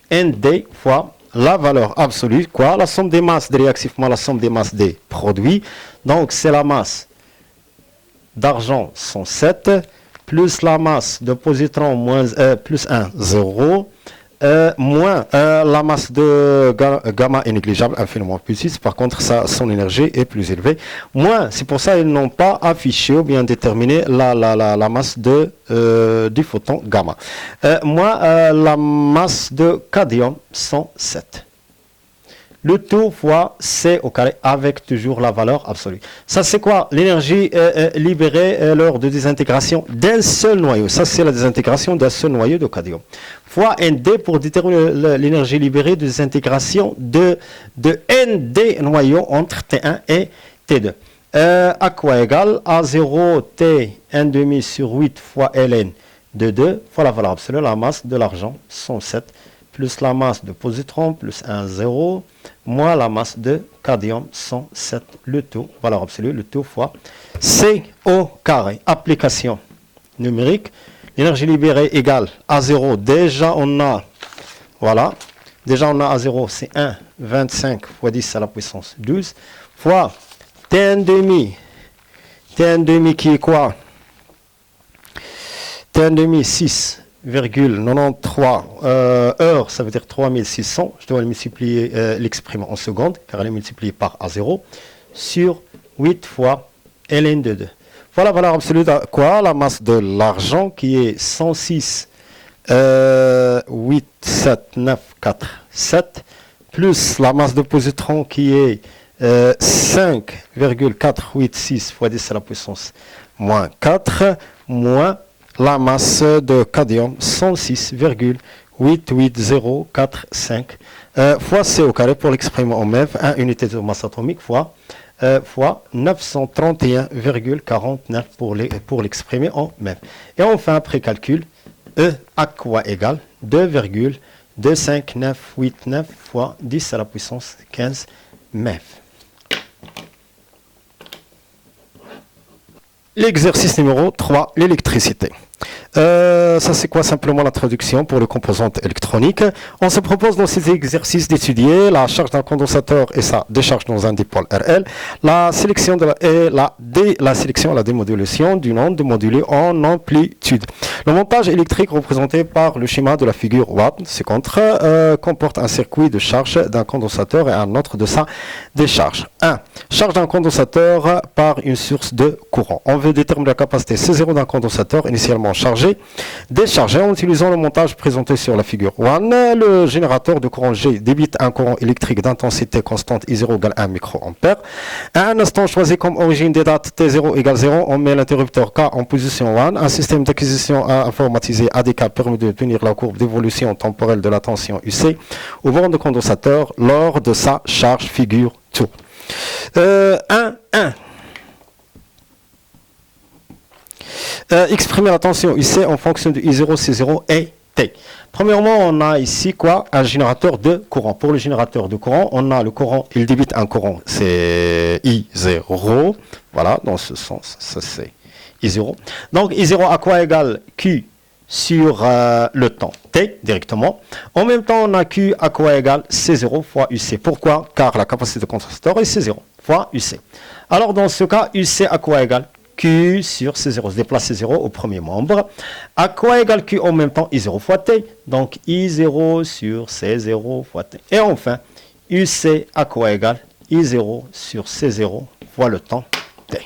ND fois la valeur absolue, quoi? La somme des masses des réactifs moins la somme des masses des produits. Donc c'est la masse d'argent 107 plus la masse de positron plus 1, 0, moins la masse de gamma est négligeable, infiniment plus 6. Par contre, son énergie est plus élevée. Moins, c'est pour ça qu'ils n'ont pas affiché ou bien déterminé la masse du photon gamma. Moins la masse de cadmium, 107. Le tout fois C au carré avec toujours la valeur absolue. Ça, c'est quoi? L'énergie libérée lors de désintégration d'un seul noyau. Ça, c'est la désintégration d'un seul noyau de cadmium. Fois ND pour déterminer l'énergie libérée de désintégration de ND noyaux entre T1 et T2. À quoi égale A0 T 1,5 sur 8 fois Ln de 2 fois la valeur absolue, la masse de l'argent, 107, plus la masse de positron, plus 1, 0, moins la masse de cadmium, 107, le tout, valeur absolue, le tout fois C au carré. Application numérique, l'énergie libérée égale A0, déjà on a, voilà, déjà on a A0, c'est 1, 25 fois 10 à la puissance 12, fois T1,5, T1,5 qui est quoi? T1,5, 6,93 heures, ça veut dire 3600. Je dois le multiplier, l'exprimer en secondes, car elle est multipliée par A0, sur 8 fois ln de 2. Voilà la valeur absolue de quoi? La masse de l'argent qui est 106, 8, 7, 9, 4, 7, plus la masse de positron qui est 5,486 fois 10 à la puissance moins 4, moins la masse de cadmium, 106,88045 fois C au carré pour l'exprimer en MeV, 1 unité de masse atomique fois 931,49 pour l'exprimer en MeV. Et enfin, après calcul, E à quoi égale 2,25989 fois 10 à la puissance 15 MeV. L'exercice numéro 3, l'électricité. Ça c'est quoi simplement la traduction pour les composantes électroniques. On se propose dans ces exercices d'étudier la charge d'un condensateur et sa décharge dans un dipôle RL, la sélection la sélection et la démodulation du nombre de modulés en amplitude. Le montage électrique représenté par le schéma de la figure Watt comporte un circuit de charge d'un condensateur et un autre de sa décharge. 1. Charge d'un condensateur par une source de courant. On veut déterminer la capacité C0 d'un condensateur initialement chargé, déchargé en utilisant le montage présenté sur la figure 1. Le générateur de courant G débite un courant électrique d'intensité constante I0 égale 1 microampère. À un instant choisi comme origine des dates T0 égale 0, on met l'interrupteur K en position 1. Un système d'acquisition informatisé ADK permet de tenir la courbe d'évolution temporelle de la tension UC au bord de condensateur lors de sa charge figure 2. 1. Exprimer la tension UC en fonction de I0, C0 et T. Premièrement, on a ici quoi? Un générateur de courant. Pour le générateur de courant, on a le courant, il débite un courant, c'est I0. Voilà, dans ce sens, ça c'est I0. Donc I0 à quoi égale Q sur le temps T directement. En même temps, on a Q à quoi égale C0 fois UC. Pourquoi? Car la capacité de condensateur est C0 fois UC. Alors dans ce cas, UC à quoi égale Q sur C0, se déplace C0 au premier membre. À quoi égale Q en même temps? I0 fois T. Donc I0 sur C0 fois T. Et enfin, UC à quoi égale I0 sur C0 fois le temps T.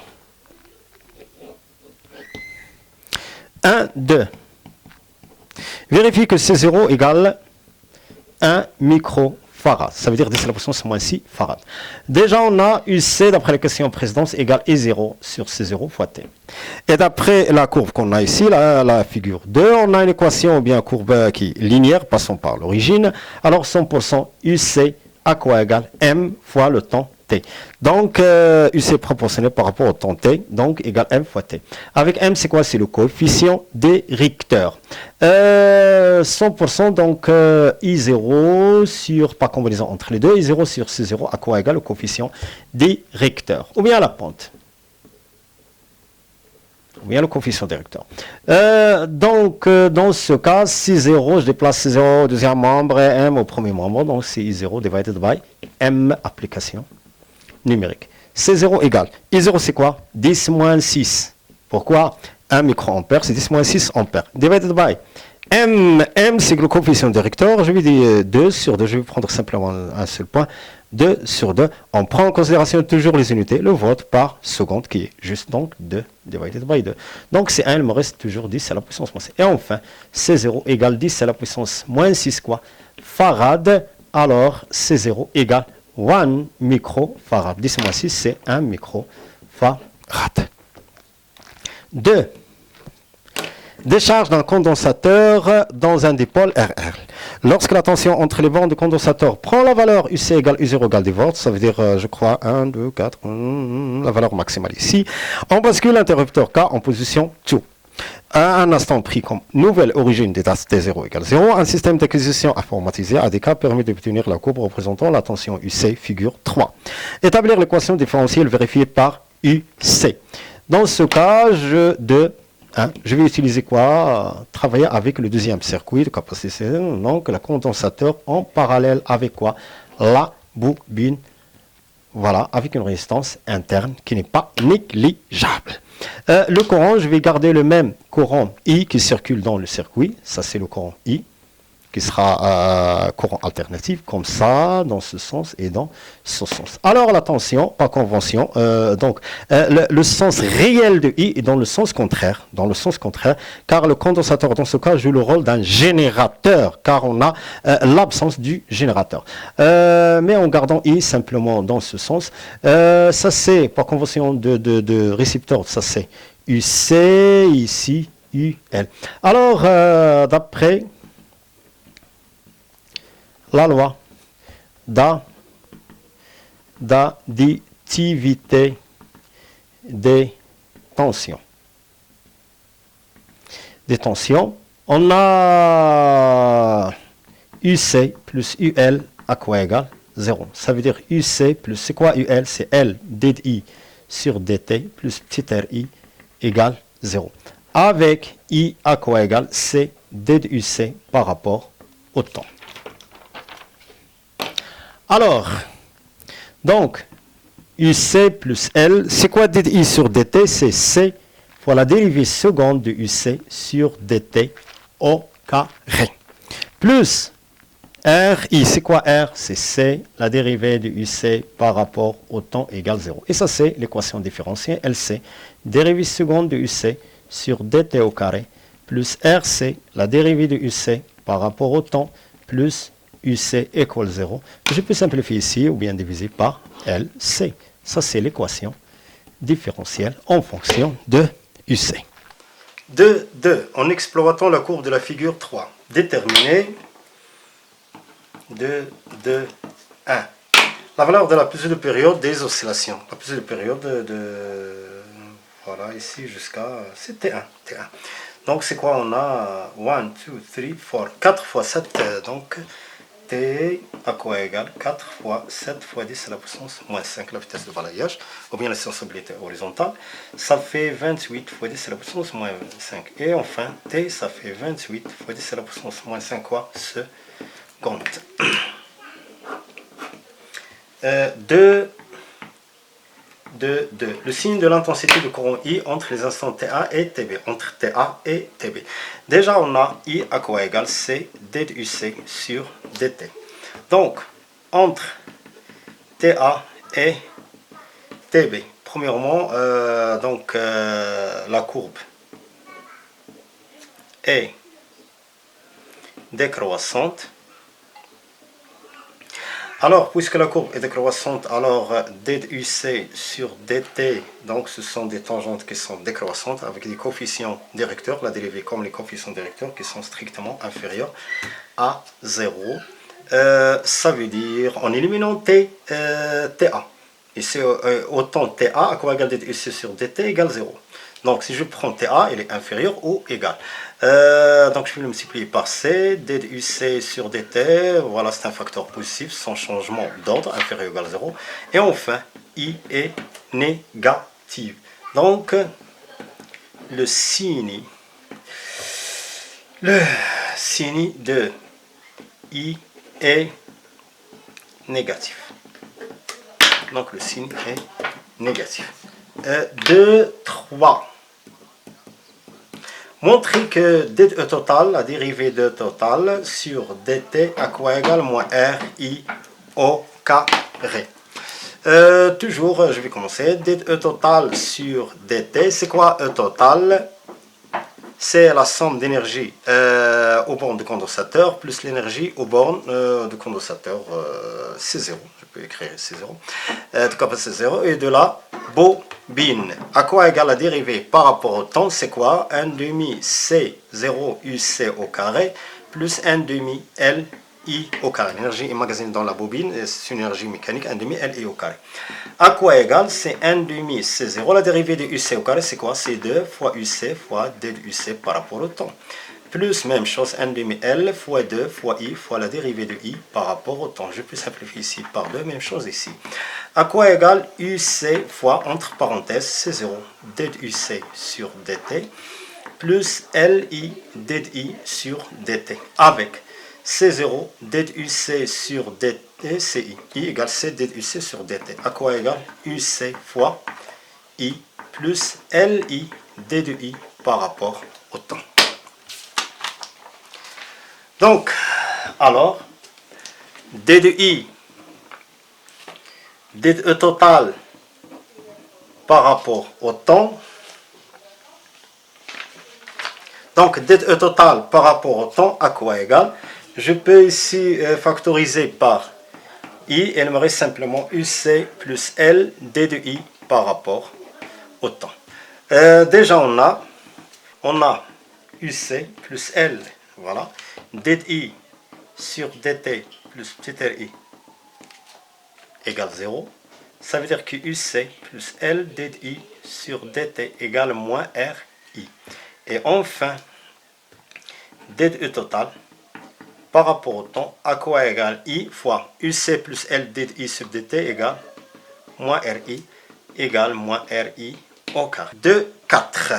1, 2. Vérifie que C0 égale 1 microfarad. Ça veut dire 10 à la puissance moins 6 farad. Déjà, on a UC, d'après la question précédente, égale I0 sur C0 fois T. Et d'après la courbe qu'on a ici, la figure 2, on a une équation ou bien courbe qui est linéaire, passons par l'origine. Alors 100% UC à quoi égale M fois le temps T. Donc, UC proportionnel par rapport au temps T, donc égale M fois T. Avec M, c'est quoi? C'est le coefficient des Richter. 100%, donc I0 sur, par combinaison entre les deux, I0 sur C0, à quoi égale le coefficient des Richter. Ou bien la pente. Ou bien le coefficient des Richter. Donc, dans ce cas, C0, je déplace C0 au deuxième membre et M au premier membre. Donc, c'est I0 divided by M application numérique. C0 égale. I0, c'est quoi? 10 moins 6. Pourquoi? 1 microampère, c'est 10 moins 6 ampères. Divided by M c'est le coefficient directeur. Je vais dire 2 sur 2. Je vais prendre simplement un seul point. 2 sur 2. On prend en considération toujours les unités. Le vote par seconde qui est juste donc 2 divided by 2. Donc c'est 1, il me reste toujours 10 à la puissance moins 6. Et enfin, C0 égale 10 à la puissance moins 6 quoi. Farad. Alors C0 égale 1 microfarad. 10 moins 6 c'est 1 microfarad. 2. Décharge d'un condensateur dans un dipôle RR. Lorsque la tension entre les bornes du condensateur prend la valeur UC égale U0 égale 10 volts, ça veut dire, je crois, 1, 2, 4, la valeur maximale ici, on bascule l'interrupteur K en position 2. À un instant pris comme nouvelle origine des dates T0 égale 0, un système d'acquisition informatisé ADK permet d'obtenir la courbe représentant la tension UC figure 3. Établir l'équation différentielle vérifiée par UC. Dans ce cas, je vais utiliser quoi? Travailler avec le deuxième circuit de capacité, donc le condensateur en parallèle avec quoi? La bobine, voilà, avec une résistance interne qui n'est pas négligeable. Le courant, je vais garder le même courant I qui circule dans le circuit, ça c'est le courant I, qui sera courant alternatif, comme ça, dans ce sens et dans ce sens. Alors la tension, par convention, le sens réel de I est dans le sens contraire, car le condensateur, dans ce cas, joue le rôle d'un générateur, car on a l'absence du générateur. Mais en gardant I simplement dans ce sens, ça c'est, par convention de récepteur, ça c'est UC, ici, UL. Alors, d'après la loi d'additivité des tensions. On a UC plus UL à quoi égal 0. Ça veut dire UC plus, c'est quoi UL? C'est L dI sur dt plus petit ri égale 0. Avec I à quoi égal C DUC par rapport au temps. Alors, donc, UC plus L, c'est quoi dI sur dt? C'est C fois la dérivée seconde de UC sur dt au carré. Plus RI, c'est quoi R? C'est C, la dérivée de UC par rapport au temps égale 0. Et ça, c'est l'équation différentielle LC, dérivée seconde de UC sur dt au carré, plus RC, la dérivée de UC par rapport au temps, plus UC égale 0. Je peux simplifier ici ou bien diviser par LC. Ça, c'est l'équation différentielle en fonction de UC. 2. En exploitant la courbe de la figure 3, déterminer 2, 1. La valeur de la plus de période des oscillations. La plus de période voilà, ici jusqu'à... c'est T1. Donc, c'est quoi? On a 1, 2, 3, 4. 4 fois 7, donc... T à quoi égal 4 fois 7 fois 10 à la puissance moins 5, la vitesse de balayage, ou bien la sensibilité horizontale, ça fait 28 fois 10 à la puissance moins 5. Et enfin, T, ça fait 28 fois 10 à la puissance moins 5 quoi secondes. 2. Le signe de l'intensité du courant I entre les instants TA et TB. Entre TA et TB. Déjà, on a I à quoi égal C DUC sur DT. Donc, entre TA et TB. Premièrement, la courbe est décroissante. Alors, puisque la courbe est décroissante, alors DUC sur DT, donc ce sont des tangentes qui sont décroissantes avec des coefficients directeurs, la dérivée comme les coefficients directeurs qui sont strictement inférieurs à 0. Ça veut dire, en éliminant TA, ici autant TA à quoi égal DUC sur DT égale 0. Donc si je prends TA, il est inférieur ou égal. Donc je vais le multiplier par C, DUC sur DT, voilà c'est un facteur positif sans changement d'ordre, inférieur ou égal à 0. Et enfin, I est négatif. Donc le signe de I est négatif. Donc le signe est négatif. 2, 3. Montrer que dE total, la dérivée de total sur dt à quoi égale moins RI au carré. Toujours, je vais commencer. dE total sur dt, c'est quoi E total? C'est la somme d'énergie aux bornes de condensateur plus l'énergie aux bornes de condensateur C0. Je peux écrire C0. De capacité C0 et de la bobine. À quoi égale la dérivée par rapport au temps? C'est quoi? 1 demi C0 UC au carré plus 1 demi LI au carré. L'énergie emmagasinée dans la bobine, c'est une énergie mécanique, 1 demi LI au carré. À quoi égale? C'est 1 demi C0. La dérivée de UC au carré, c'est quoi? C'est 2 fois UC fois d de UC par rapport au temps. Plus, même chose, 1 demi L fois 2 fois I fois la dérivée de I par rapport au temps. Je peux simplifier ici par 2, même chose ici. À quoi égale UC fois, entre parenthèses, C0, d de UC sur dt, plus LI d de I sur dt, avec C0, d de UC sur dt, c'est I. I égale C d de UC sur dt. À quoi égale UC fois I plus LI d de I par rapport au temps. Donc, alors, d de I, d de E total par rapport au temps. Donc, d de E total par rapport au temps, à quoi égale? Je peux ici factoriser par I, et il me reste simplement UC plus L d de I par rapport au temps. Déjà, on a UC plus L, voilà, d de I sur dt plus petit RI égale 0. Ça veut dire que UC plus L d de I sur dt égale moins RI. Et enfin, d de E total par rapport au temps, à quoi égale I fois UC plus L d de I sur dt égale moins RI égale moins RI au carré. 2, 4.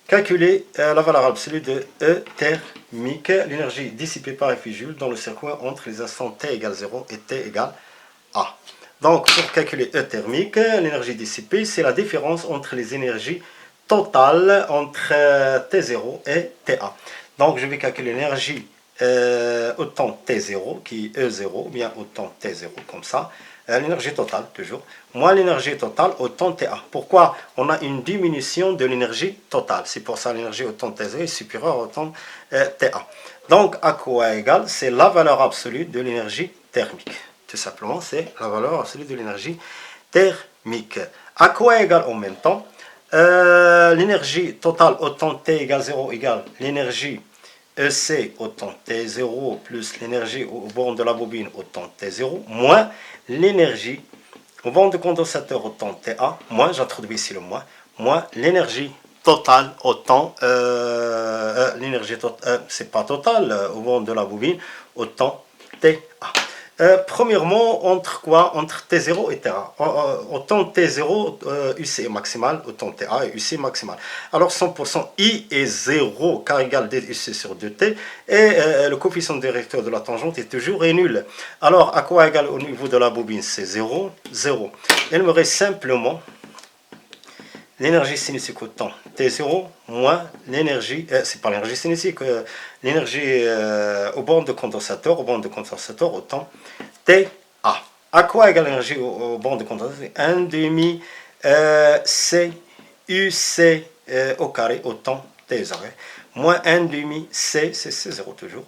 Calculer la valeur absolue de E thermique, l'énergie dissipée par effet Joule dans le circuit entre les instants t égale 0 et t égale A. Donc, pour calculer E thermique, l'énergie dissipée, c'est la différence entre les énergies totales entre T0 et TA. Donc, je vais calculer l'énergie au temps T0, qui est E0, ou bien au temps T0, comme ça. L'énergie totale, toujours, moins l'énergie totale au temps TA. Pourquoi? On a une diminution de l'énergie totale. C'est pour ça que l'énergie au temps T0 est supérieure au temps TA. Donc, à quoi égale? C'est la valeur absolue de l'énergie thermique. Tout simplement, c'est la valeur absolue de l'énergie thermique. À quoi égale en même temps? L'énergie totale au temps T égale 0 égale l'énergie EC au temps T0 plus l'énergie au borne de la bobine au temps T0 moins l'énergie au borne de condensateur au temps TA moins, j'introduis ici le moins l'énergie totale au temps, l'énergie totale, c'est pas totale, au borne de la bobine au temps TA. Premièrement, entre quoi? Entre T0 et TA. Au temps T0, UC est maximal, au temps TA et UC maximal. Alors 100% I est 0, car égal d UC sur 2T, et le coefficient directeur de la tangente est toujours nul. Alors, à quoi égal au niveau de la bobine? C'est 0, 0. Il me reste simplement l'énergie cinétique au temps T0 moins l'énergie, c'est pas l'énergie cinétique, l'énergie aux bornes de condensateur, au temps TA. À quoi égale l'énergie aux bornes de condensateur? 1 demi C UC au carré au temps T0 moins 1 demi C, c'est 0 toujours,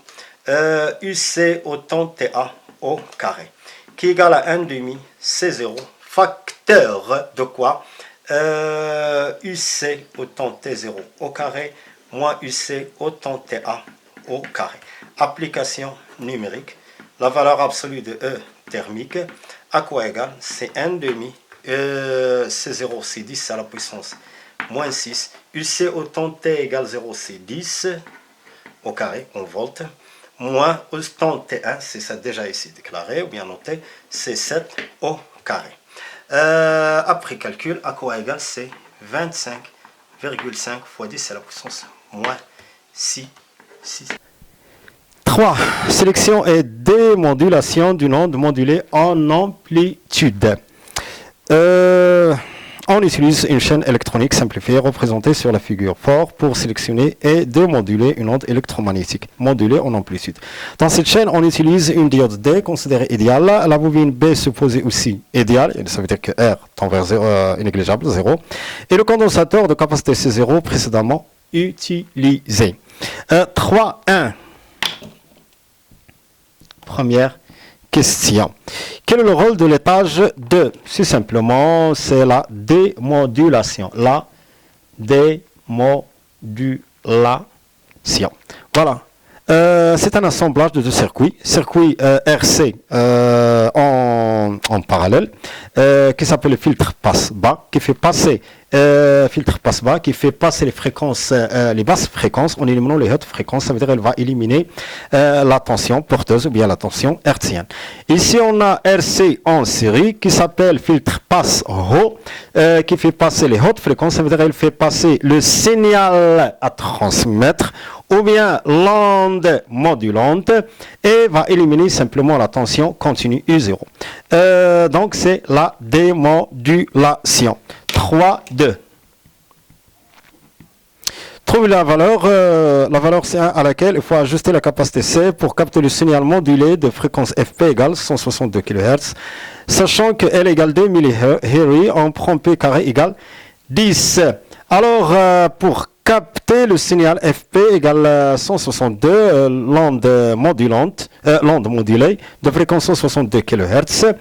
UC au temps TA au carré, qui égale à 1 demi C0 facteur de quoi? UC au temps T0 au carré moins UC au temps TA au carré. Application numérique. La valeur absolue de E thermique, à quoi égale? C'est 1 demi. C0 c'est 10 à la puissance moins 6. UC au temps T égale 0 c'est 10 au carré en volts. Moins au temps T1, c'est ça déjà ici déclaré ou bien noté, c'est 7 au carré. Après calcul, à quoi égale? C'est 25,5 fois 10 à la puissance moins 6. 3. Sélection et démodulation d'une onde modulée en amplitude. On utilise une chaîne électronique simplifiée représentée sur la figure fort pour sélectionner et démoduler une onde électromagnétique modulée en amplitude. Dans cette chaîne, on utilise une diode D considérée idéale. La bobine B supposée aussi idéale, ça veut dire que R tend vers 0, négligeable, 0. Et le condensateur de capacité C0 précédemment utilisé. 3.1. Première question. Quel est le rôle de l'étage 2? C'est simplement, c'est la démodulation. La démodulation. Voilà. C'est un assemblage de deux circuits. Circuit RC en parallèle, qui s'appelle le filtre passe-bas, qui fait passer les fréquences, les basses fréquences en éliminant les hautes fréquences. Ça veut dire qu'elle va éliminer la tension porteuse ou bien la tension hertzienne. Ici, on a RC en série qui s'appelle filtre passe-haut, qui fait passer les hautes fréquences. Ça veut dire qu'elle fait passer le signal à transmettre ou bien l'onde modulante et va éliminer simplement la tension continue U0. Donc c'est la démodulation. 3.2. Trouver la valeur C1 à laquelle il faut ajuster la capacité C pour capter le signal modulé de fréquence FP égale 162 kHz, sachant que L égale 2 mHz, on prend P carré égale 10. Alors, pour capter le signal FP égale 162, l'onde modulée de fréquence 162 kHz.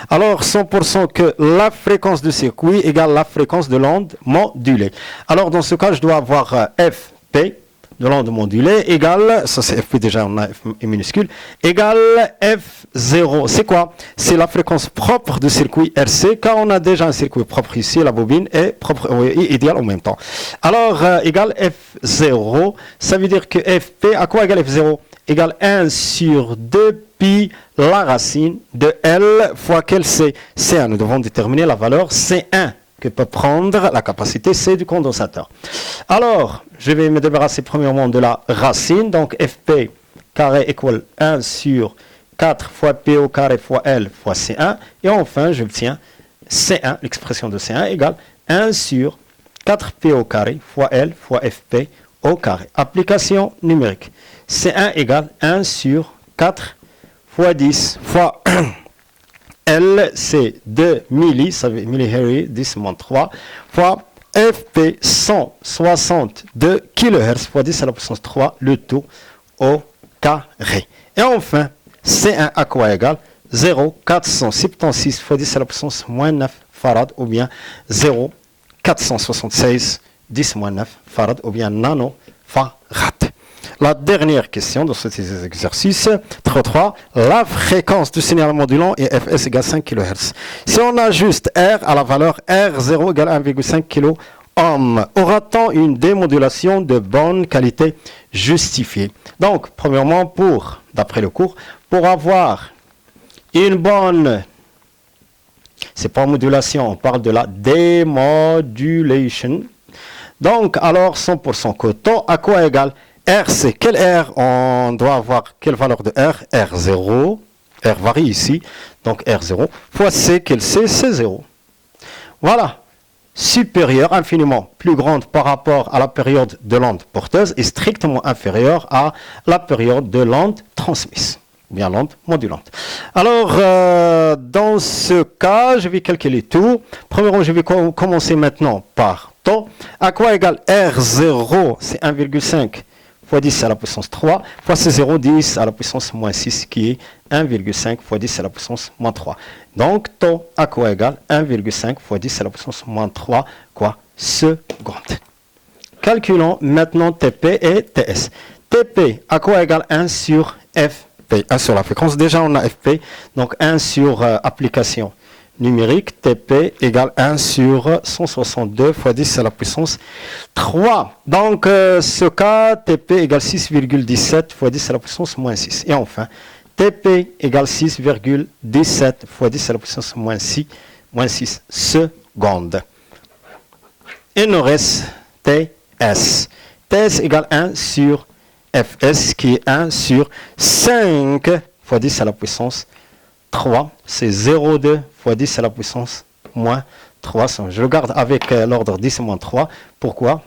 Alors 100% que la fréquence du circuit égale la fréquence de l'onde modulée. Alors dans ce cas, je dois avoir FP de l'onde modulée égale, ça c'est FP déjà, on a F minuscule, égale F0. C'est quoi? C'est la fréquence propre du circuit RC, car on a déjà un circuit propre ici, la bobine est propre et idéale en même temps. Alors, égale F0, ça veut dire que FP, à quoi égale F0? Égale 1 sur 2 pi la racine de L fois quel C? C1, nous devons déterminer la valeur C1 que peut prendre la capacité C du condensateur. Alors, je vais me débarrasser premièrement de la racine, donc Fp carré égale 1 sur 4 fois P au carré fois L fois C1, et enfin j'obtiens C1, l'expression de C1 égale 1 sur 4P au carré fois L fois Fp au carré. Application numérique. C1 égale 1 sur 4 fois 10 fois L, c'est 2 milli, ça veut dire millihenry, 10 moins 3, fois FP 162 kHz fois 10 à la puissance 3, le tout au carré. Et enfin, C1 à quoi égal? 0,476 fois 10 à la puissance moins 9 farad, ou bien 0,476 10 moins 9 farad, ou bien nanofarad. La dernière question de cet exercice, 3, la fréquence du signal modulant est Fs égale 5 kHz. Si on ajuste R à la valeur R0 égale 1,5 kΩ, aura-t-on une démodulation de bonne qualité justifiée? Donc, premièrement, d'après le cours, pour avoir une bonne, c'est pas modulation, on parle de la démodulation. Donc, alors 100% que taux à quoi égal? R, c'est quel R? On doit avoir quelle valeur de R? R0, R varie ici, donc R0, fois C, quel C? C0. Voilà, supérieure, infiniment plus grande par rapport à la période de l'onde porteuse et strictement inférieure à la période de l'onde transmise, ou bien l'onde modulante. Alors, dans ce cas, je vais calculer tout. Premièrement, je vais commencer maintenant par taux. À quoi égale R0? C'est 1,5 fois 10 à la puissance 3, fois C0, 10 à la puissance moins 6, qui est 1,5 fois 10 à la puissance moins 3. Donc, taux à quoi égale 1,5 fois 10 à la puissance moins 3, seconde. Calculons maintenant TP et TS. TP à quoi égale 1 sur FP, 1 sur la fréquence. Déjà, on a FP, donc 1 sur application numérique, TP égale 1 sur 162 fois 10 à la puissance 3. Donc, ce cas, TP égale 6,17 fois 10 à la puissance moins 6. Et enfin, TP égale 6,17 fois 10 à la puissance moins 6 secondes. Il nous reste TS. TS égale 1 sur Fs, qui est 1 sur 5 fois 10 à la puissance 3, c'est 0,2 fois 10 à la puissance moins 300. Je le garde avec l'ordre 10-3. Pourquoi?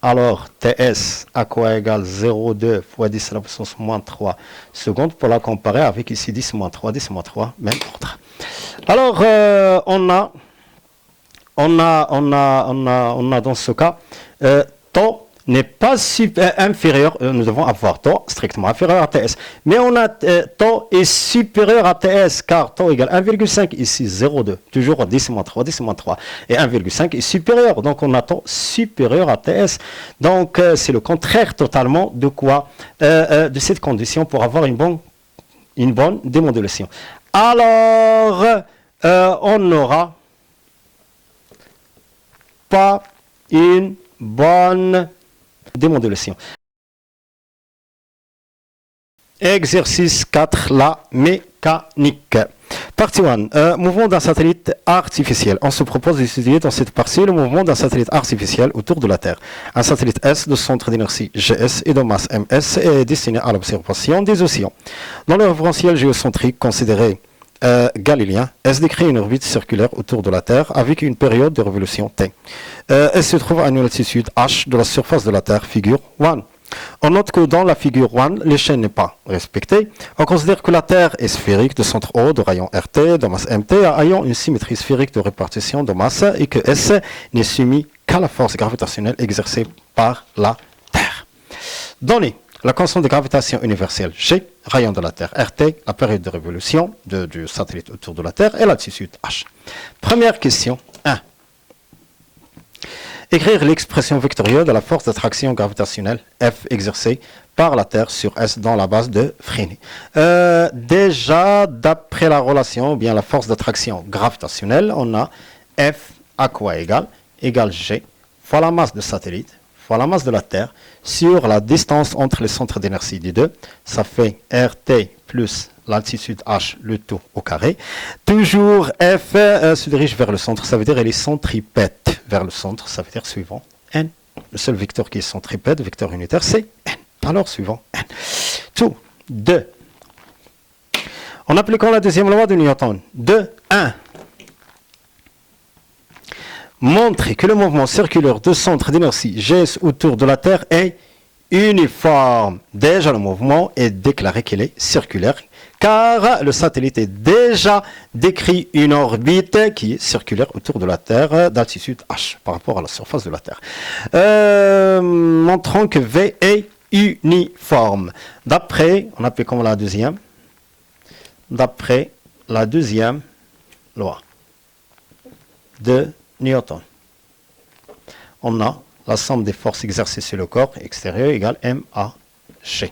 Alors, TS à quoi égale 0,2 fois 10 à la puissance moins 3 secondes pour la comparer avec ici 10-3, 10-3, même ordre. Alors, on a dans ce cas, taux n'est pas inférieur, nous devons avoir taux strictement inférieur à TS. Mais on a taux est supérieur à TS, car taux égale 1,5, ici 0,2, toujours 10-3, 10-3. Et 1,5 est supérieur, donc on a taux supérieur à TS. Donc c'est le contraire totalement de quoi? De cette condition pour avoir une bonne démodulation. Alors, on n'aura pas une bonne démodulation. Exercice 4, la mécanique. Partie 1. Mouvement d'un satellite artificiel. On se propose d'étudier dans cette partie le mouvement d'un satellite artificiel autour de la Terre. Un satellite S de centre d'inertie GS et de masse MS est destiné à l'observation des océans. Dans le référentiel géocentrique considéré galilien, S décrit une orbite circulaire autour de la Terre avec une période de révolution T. S se trouve à une altitude H de la surface de la Terre, figure 1. On note que dans la figure 1, l'échelle n'est pas respectée. On considère que la Terre est sphérique de centre O, de rayon RT, de masse MT, ayant une symétrie sphérique de répartition de masse et que S n'est soumis qu'à la force gravitationnelle exercée par la Terre. Données. La constante de gravitation universelle G, rayon de la Terre RT, la période de révolution du satellite autour de la Terre et l'altitude H. Première question 1. Écrire l'expression vectorielle de la force d'attraction gravitationnelle F exercée par la Terre sur S dans la base de Freinet. Déjà, d'après la relation, ou bien la force d'attraction gravitationnelle, on a F à quoi égale G fois la masse de satellite fois la masse de la Terre sur la distance entre les centres d'énergie des deux. Ça fait RT plus l'altitude H, le tout au carré. Toujours F se dirige vers le centre, ça veut dire elle est centripète vers le centre, ça veut dire suivant N. Le seul vecteur qui est centripète, vecteur unitaire, c'est N. Alors suivant N. Tout. 2. En appliquant la deuxième loi de Newton. 2, 1. Montrer que le mouvement circulaire de centre d'inertie GS autour de la Terre est uniforme. Déjà, le mouvement est déclaré qu'il est circulaire, car le satellite est déjà décrit une orbite qui est circulaire autour de la Terre d'altitude H par rapport à la surface de la Terre. Montrant que V est uniforme. D'après, on appelle comme la deuxième, d'après la deuxième loi de Newton. On a la somme des forces exercées sur le corps extérieur égale MAG.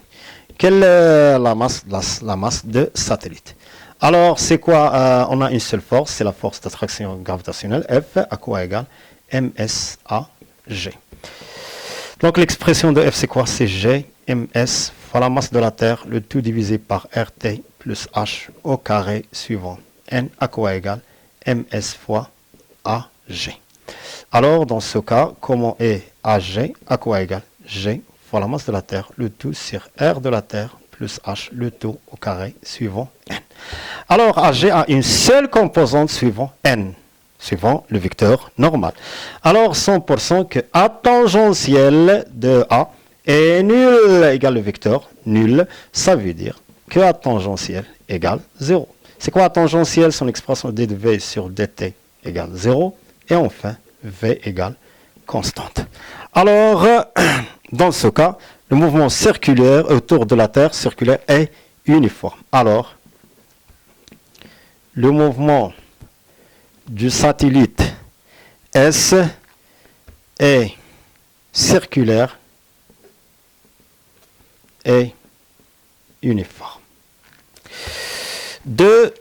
Quelle est la masse de satellite? Alors, c'est quoi? On a une seule force, c'est la force d'attraction gravitationnelle, F, à quoi égale MSAG. Donc, l'expression de F, c'est quoi? C'est G, MS, fois la masse de la Terre, le tout divisé par RT plus H au carré suivant. N, à quoi égale MS fois AG. Alors, dans ce cas, comment est AG? À quoi égale G fois la masse de la Terre, le tout sur R de la Terre plus H, le tout au carré suivant N. Alors, AG a une seule composante suivant N, suivant le vecteur normal. Alors, 100% que A tangentiel de A est nul égale le vecteur nul, ça veut dire que A tangentiel égale 0. C'est quoi A tangentiel? Son expression d de V sur dt égale 0. Et enfin, V égale constante. Alors, dans ce cas, le mouvement circulaire autour de la Terre circulaire est uniforme. Alors, le mouvement du satellite S est circulaire et uniforme. 2.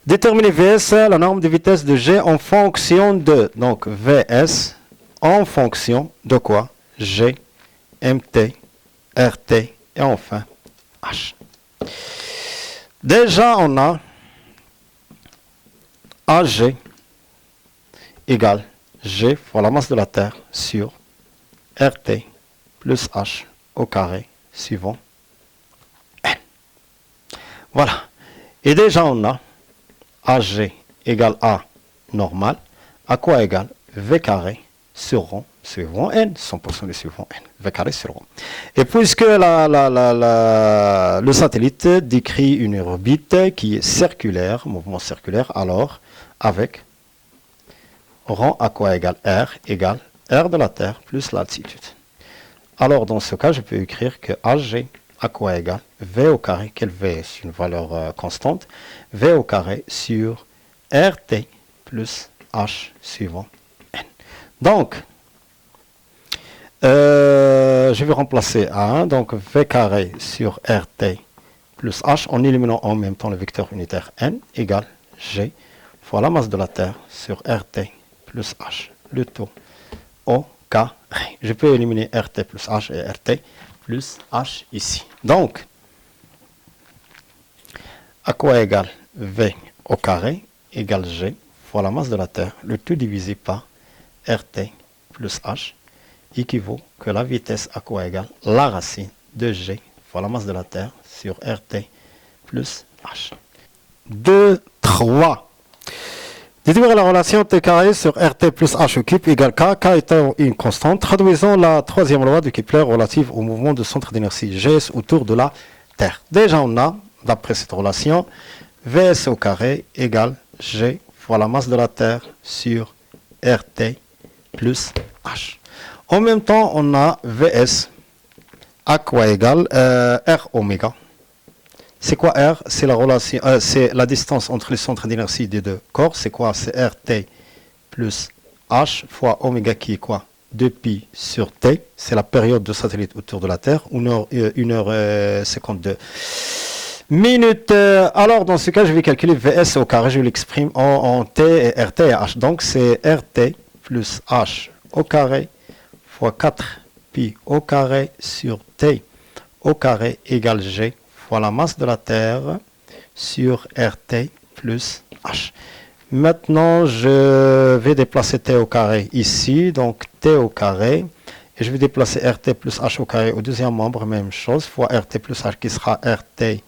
Déterminer VS, la norme de vitesse de G en fonction de, donc VS en fonction de quoi? G, MT, RT et enfin H. Déjà, on a AG égale G fois la masse de la Terre sur RT plus H au carré suivant N. Voilà. Et déjà, on a AG égale A normal. À quoi égale V carré sur rond suivant N, 100% de suivant N, V carré sur rond. Et puisque le satellite décrit une orbite qui est circulaire, mouvement circulaire, alors avec rond à quoi égale R de la Terre plus l'altitude. Alors dans ce cas, je peux écrire que AG à quoi égale V au carré, quel V est une valeur constante, V au carré sur RT plus H suivant N. Donc, je vais remplacer A1, donc V carré sur RT plus H en éliminant en même temps le vecteur unitaire N égale G fois la masse de la Terre sur RT plus H, le tout au carré. Je peux éliminer RT plus H et RT plus H ici. Donc, à quoi égale V au carré égale G fois la masse de la Terre, le tout divisé par RT plus H équivaut que la vitesse à quoi égale la racine de G fois la masse de la Terre sur RT plus H. 2, 3. Déduire la relation T carré sur RT plus H au cube égale K, K étant une constante. Traduisons la troisième loi de Kepler relative au mouvement de centre d'énergie GS autour de la Terre. Déjà, on a, d'après cette relation, VS au carré égale G fois la masse de la Terre sur RT plus H. En même temps, on a VS à quoi égale R oméga. C'est quoi R? C'est la relation, c'est la distance entre les centres d'énergie des deux corps. C'est quoi? C'est RT plus H fois oméga qui est quoi? 2pi sur T. C'est la période de satellite autour de la Terre. 1h52 minutes. Alors, dans ce cas, je vais calculer VS au carré. Je l'exprime en T et RT et H. Donc, c'est RT plus H au carré fois 4pi au carré sur T au carré égale G fois la masse de la Terre sur RT plus H. Maintenant, je vais déplacer T au carré ici, donc T au carré, et je vais déplacer RT plus H au carré au deuxième membre, même chose, fois RT plus H qui sera RT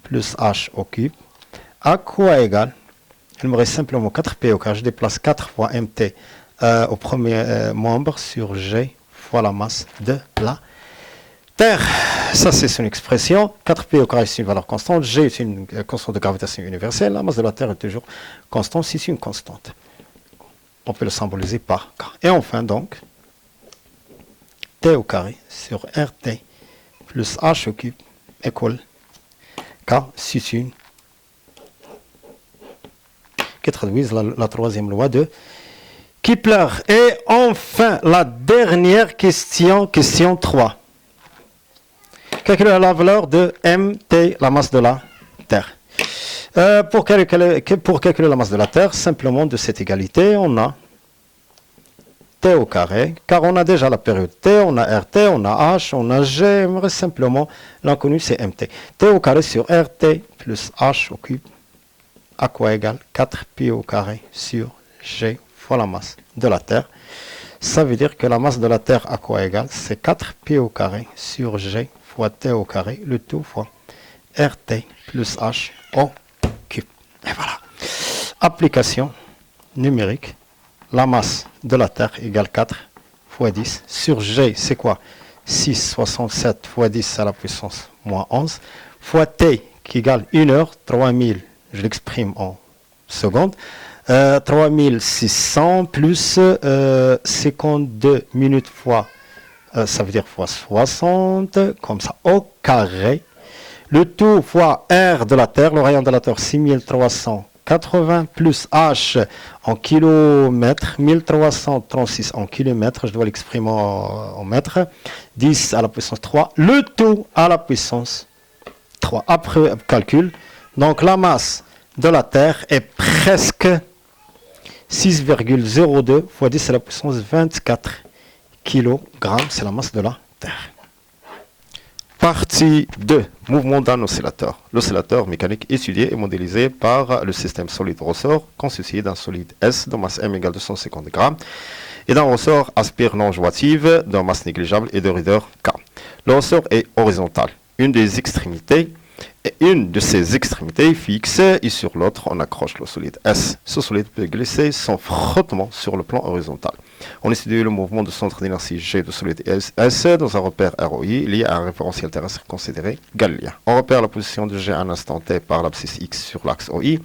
plus H au cube. À quoi égale? Il me reste simplement 4P au carré, je déplace 4 fois MT au premier membre sur G fois la masse de la Terre. Ça, c'est son expression. 4P au carré, c'est une valeur constante. G, c'est une constante de gravitation universelle. La masse de la Terre est toujours constante si c'est une constante. On peut le symboliser par K. Et enfin, donc, T au carré sur RT plus H au cube égale K si c'est une qui traduise la troisième loi de Kepler. Et enfin, la dernière question, question 3. Calculer la valeur de MT, la masse de la Terre. Pour calculer la masse de la Terre, simplement de cette égalité, on a T au carré, car on a déjà la période T, on a RT, on a H, on a G, il me reste simplement l'inconnu, c'est MT. T au carré sur RT plus H au cube, à quoi égale 4pi au carré sur G fois la masse de la Terre. Ça veut dire que la masse de la Terre à quoi égale? C'est 4pi au carré sur G fois T au carré, le tout fois RT plus H au cube. Et voilà. Application numérique. La masse de la Terre égale 4 fois 10 sur G, c'est quoi? 6,67 fois 10 à la puissance moins 11 fois T qui égale 1 heure, 3000, je l'exprime en secondes. 3600 plus 52 minutes fois, ça veut dire fois 60, comme ça, au carré. Le tout fois R de la Terre, le rayon de la Terre, 6380 plus H en kilomètres, 1336 en kilomètres, je dois l'exprimer en mètres, 10 à la puissance 3, le tout à la puissance 3. Après calcul, donc la masse de la Terre est presque 6,02 fois 10 à la puissance 24 kg, c'est la masse de la Terre. Partie 2. Mouvement d'un oscillateur. L'oscillateur mécanique étudié et modélisé par le système solide ressort constitué d'un solide S de masse M égale 250 g et d'un ressort aspire non jouative de masse négligeable et de raideur K. Le ressort est horizontal. Une des extrémités Et une de ces extrémités fixe et sur l'autre, on accroche le solide S. Ce solide peut glisser sans frottement sur le plan horizontal. On étudie le mouvement de centre d'inertie G de solide S dans un repère ROI lié à un référentiel terrestre considéré galiléen. On repère la position de G à un instant T par l'abscisse X sur l'axe OI.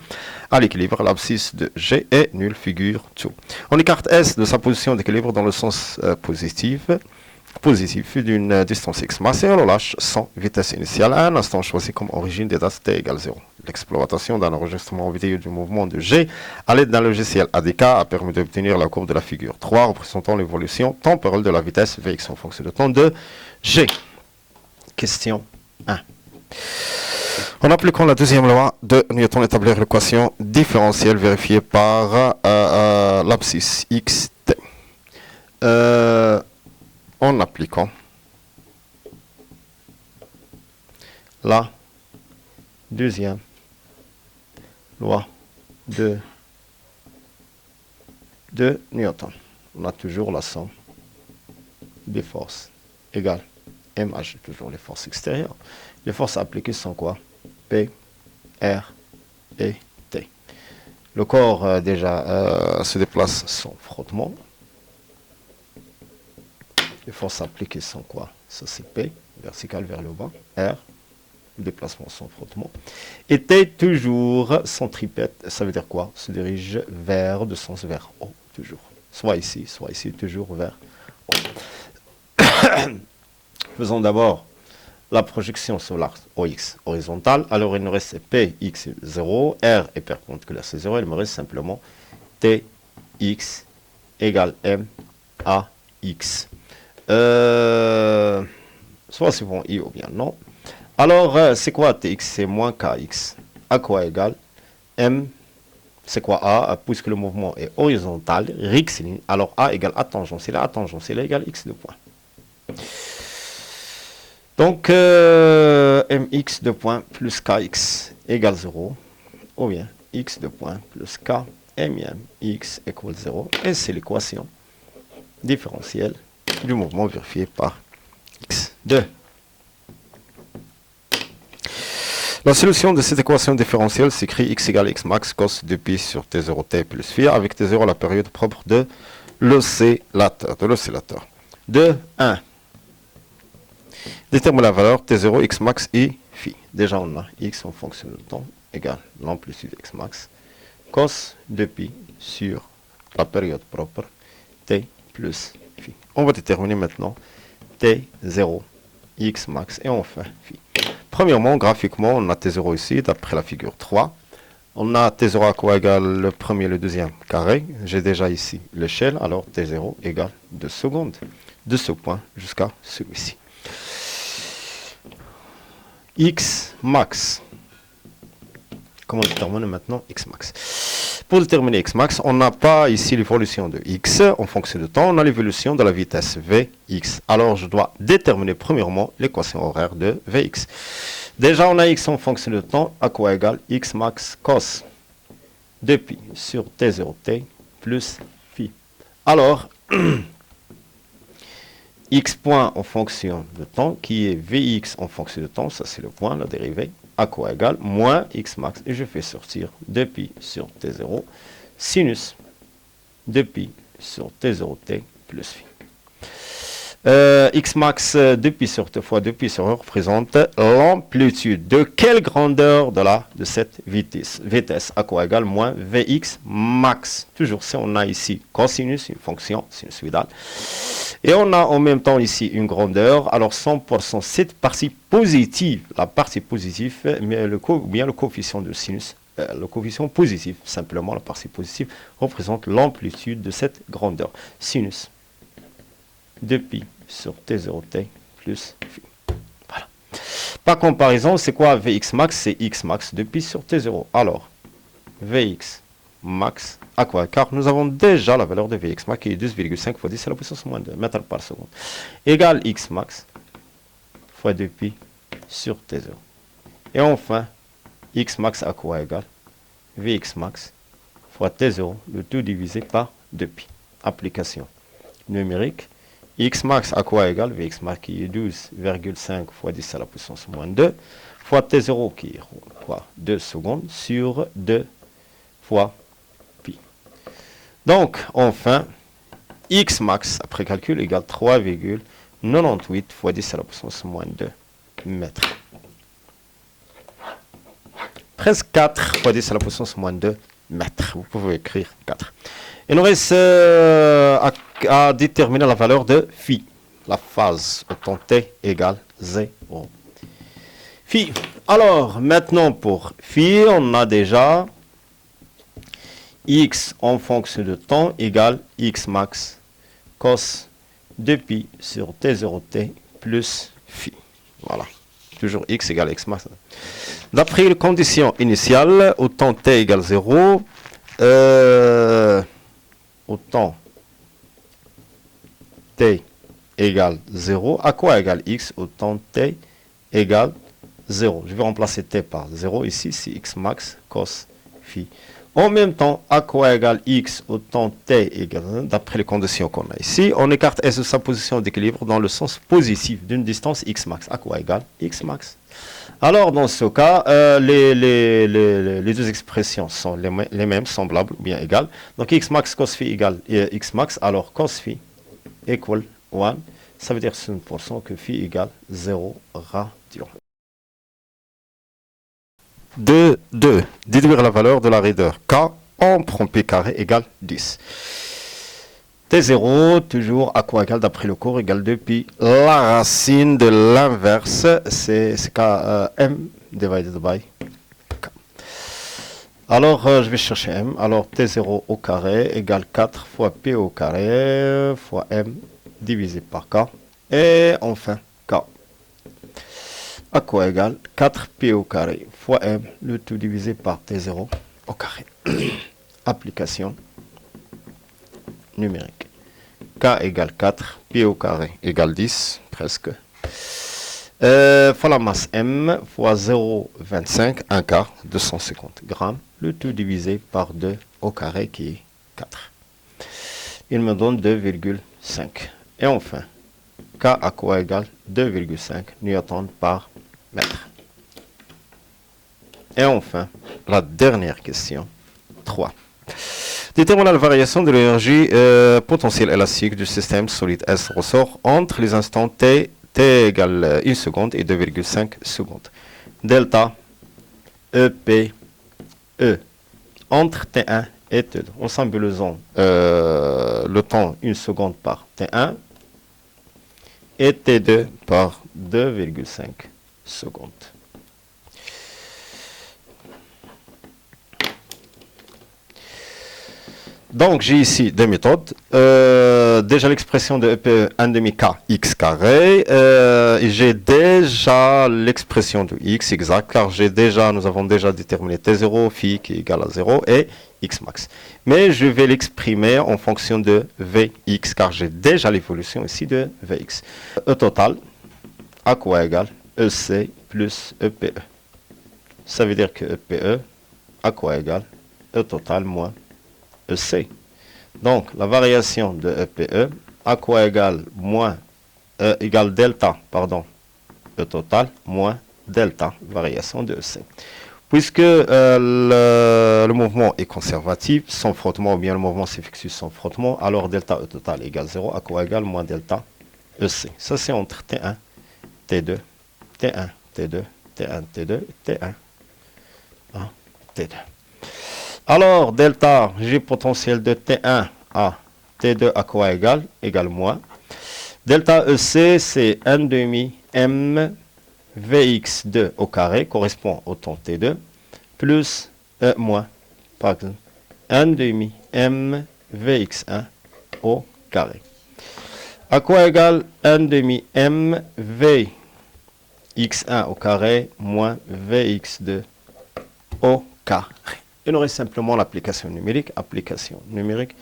À l'équilibre, l'abscisse de G est nulle, figure 2. On écarte S de sa position d'équilibre dans le sens positif d'une distance x masse et on le lâche sans vitesse initiale à un instant choisi comme origine des dates t égale 0. L'exploitation d'un enregistrement vidéo du mouvement de G à l'aide d'un logiciel ADK a permis d'obtenir la courbe de la figure 3 représentant l'évolution temporelle de la vitesse Vx en fonction de temps de G. Question 1. En appliquant la deuxième loi de Newton, établir l'équation différentielle vérifiée par l'abscisse xt. En appliquant la deuxième loi de Newton, on a toujours la somme des forces égale mh, toujours les forces extérieures. Les forces appliquées sont quoi? P, R et T. Le corps déjà se déplace sans frottement. Les forces appliquées sont quoi? Ça c'est P, vertical vers le bas. R, déplacement sans frottement. Et T, toujours centripète. Ça veut dire quoi? Se dirige vers, de sens vers haut, toujours. Soit ici, toujours vers haut. Faisons d'abord la projection sur l'axe OX horizontal. Alors il nous reste Px0, R est perpendiculaire, c'est 0. Il me reste simplement Tx égale M à X. Soit c'est bon I ou bien non. Alors, c'est quoi Tx? C'est moins Kx. À quoi égale M? C'est quoi A? Puisque le mouvement est horizontal, rectiligne, alors A égale A tangentielle. A tangentielle égale X de point. Donc, Mx de point plus Kx égale 0. Ou bien X de point plus K Mx égale 0. Et c'est l'équation différentielle du mouvement vérifié par x2. La solution de cette équation différentielle s'écrit x égale x max cos de pi sur t0t plus phi avec t0 à la période propre de l'oscillateur. 2, 1. Détermine la valeur t0, x max et phi. Déjà on a x en fonction du temps égale l'amplitude x max cos de pi sur la période propre t plus phi. On va déterminer maintenant T0, X max et enfin phi. Premièrement, graphiquement, on a T0 ici, d'après la figure 3. On a T0 à quoi égale le premier et le deuxième carré. J'ai déjà ici l'échelle, alors T0 égale 2 secondes. De ce point jusqu'à celui-ci. X max. Comment déterminer maintenant X max? Pour déterminer X max, on n'a pas ici l'évolution de X en fonction de temps, on a l'évolution de la vitesse Vx. Alors je dois déterminer premièrement l'équation horaire de Vx. Déjà on a X en fonction de temps, à quoi égale X max cos de pi sur T0t plus phi. Alors, X point en fonction de temps, qui est Vx en fonction de temps, ça c'est le point, la dérivée, à quoi égale moins X max, et je fais sortir 2 pi sur T0, sinus de pi sur T0t plus phi. X max 2 pi sur T fois 2 pi sur E représente l'amplitude de quelle grandeur de cette vitesse, à quoi égale moins Vx max. Toujours si on a ici cosinus, une fonction sinusoïdale, et on a en même temps ici une grandeur, alors 100% cette partie positive, la partie positive, mais le coefficient de sinus, le coefficient positif, simplement la partie positive, représente l'amplitude de cette grandeur. Sinus de pi sur T0t plus phi. Voilà. Par comparaison, c'est quoi Vx max? C'est x max de pi sur T0. Alors, Vx max, à quoi? Car nous avons déjà la valeur de Vx max qui est 12,5 fois 10 à la puissance moins 2 mètres par seconde. Égale x max fois 2 pi sur T0. Et enfin, x max à quoi égale Vx max fois T0, le tout divisé par 2 pi. Application numérique. x max à quoi égal Vx max qui est 12,5 fois 10 à la puissance moins 2 fois T0 qui est quoi 2 secondes sur 2 fois pi. Donc, enfin, x max après calcul égale 3,98 fois 10 à la puissance moins 2 mètres. Presque 4 fois 10 à la puissance moins 2 mètres. Vous pouvez écrire 4. Il nous reste à déterminer la valeur de phi. La phase au temps t égale 0. Phi. Alors, maintenant pour phi, on a déjà x en fonction de temps égale x max cos 2pi sur t0t plus phi. Voilà. Toujours x égale x max. D'après les conditions initiales, au temps t égale 0, au temps t égale 0, à quoi égale x au temps t égale 0. Je vais remplacer t par 0 ici, c'est x max cos phi. En même temps, à quoi égale x au temps t égale 1, d'après les conditions qu'on a ici, on écarte s de sa position d'équilibre dans le sens positif d'une distance x max. À quoi égale x max. Alors, dans ce cas, les deux expressions sont les mêmes, semblables ou bien égales. Donc, x max cos phi égale x max. Alors, cos phi equal 1. Ça veut dire 100% que phi égale 0 radian. 2. Déduire la valeur de la raideur K en prend P carré égale 10. T0, toujours à quoi égale d'après le cours, égale 2pi. La racine de l'inverse, c'est M divided by K. Alors, je vais chercher M. Alors, T0 au carré égale 4 fois P au carré fois M divisé par K. Et enfin, K. À quoi égale 4P au carré fois M, le tout divisé par T0 au carré. Application numérique. K égale 4, P au carré égale 10, presque. Fois la masse M fois 0,25, un quart, 250 grammes, le tout divisé par 2 au carré qui est 4. Il me donne 2,5. Et enfin, K à quoi égale 2,5 newton par mètre. Et enfin, la dernière question, 3. Déterminer la variation de l'énergie potentielle élastique du système solide S ressort entre les instants t égale 1 seconde et 2,5 secondes. Delta EPE entre T1 et T2. En symbolisant le temps 1 seconde par T1 et T2 par 2,5 secondes. Donc, j'ai ici deux méthodes. Déjà l'expression de EPE 1 demi K x carré. J'ai déjà l'expression de x exact, car nous avons déjà déterminé T0, phi qui est égal à 0 et x max. Mais je vais l'exprimer en fonction de Vx, car j'ai déjà l'évolution ici de Vx. E total, à quoi égal EC plus EPE. Ça veut dire que EPE, à quoi égal E total moins EC. Donc, la variation de EPE, à quoi égale égale delta, pardon, E total, moins delta, variation de EC. Puisque le mouvement est conservatif, sans frottement, ou bien le mouvement s'effectue sans frottement, alors delta E total égale 0, à quoi égale moins delta EC. Ça, c'est entre T1, T2, T1, T2, T1, T2, T1, T2. Alors, delta, G potentiel de T1 à T2 à quoi égale égale moins. Delta EC, c'est 1 demi M Vx2 au carré, correspond au temps T2, plus moins, par exemple, 1 demi M Vx1 au carré. À quoi égale 1 demi M Vx1 au carré moins Vx2 au carré. Il nous reste simplement l'application numérique. Application numérique.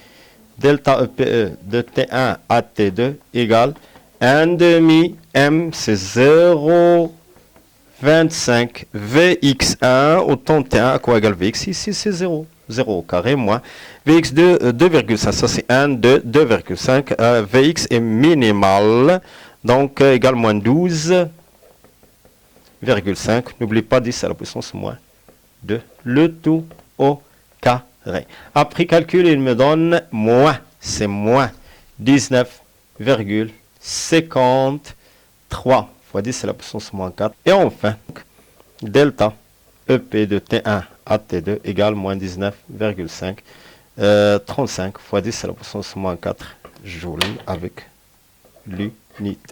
Delta EPE de T1 à T2 égale 1 demi M, c'est 0,25 Vx1 au temps T1 à quoi égale Vx. Ici, c'est 0. 0 au carré, moins Vx2, 2,5, ça c'est 1, 2, 2,5, Vx est minimal, donc égal moins 12,5, n'oublie pas 10 à la puissance moins 2, le tout au carré. Après calcul, il me donne moins, c'est moins 19,53 fois 10 à la puissance moins 4. Et enfin, delta EP de T1 à T2 égale moins 19,5 35 fois 10 à la puissance moins 4 joules avec l'unité.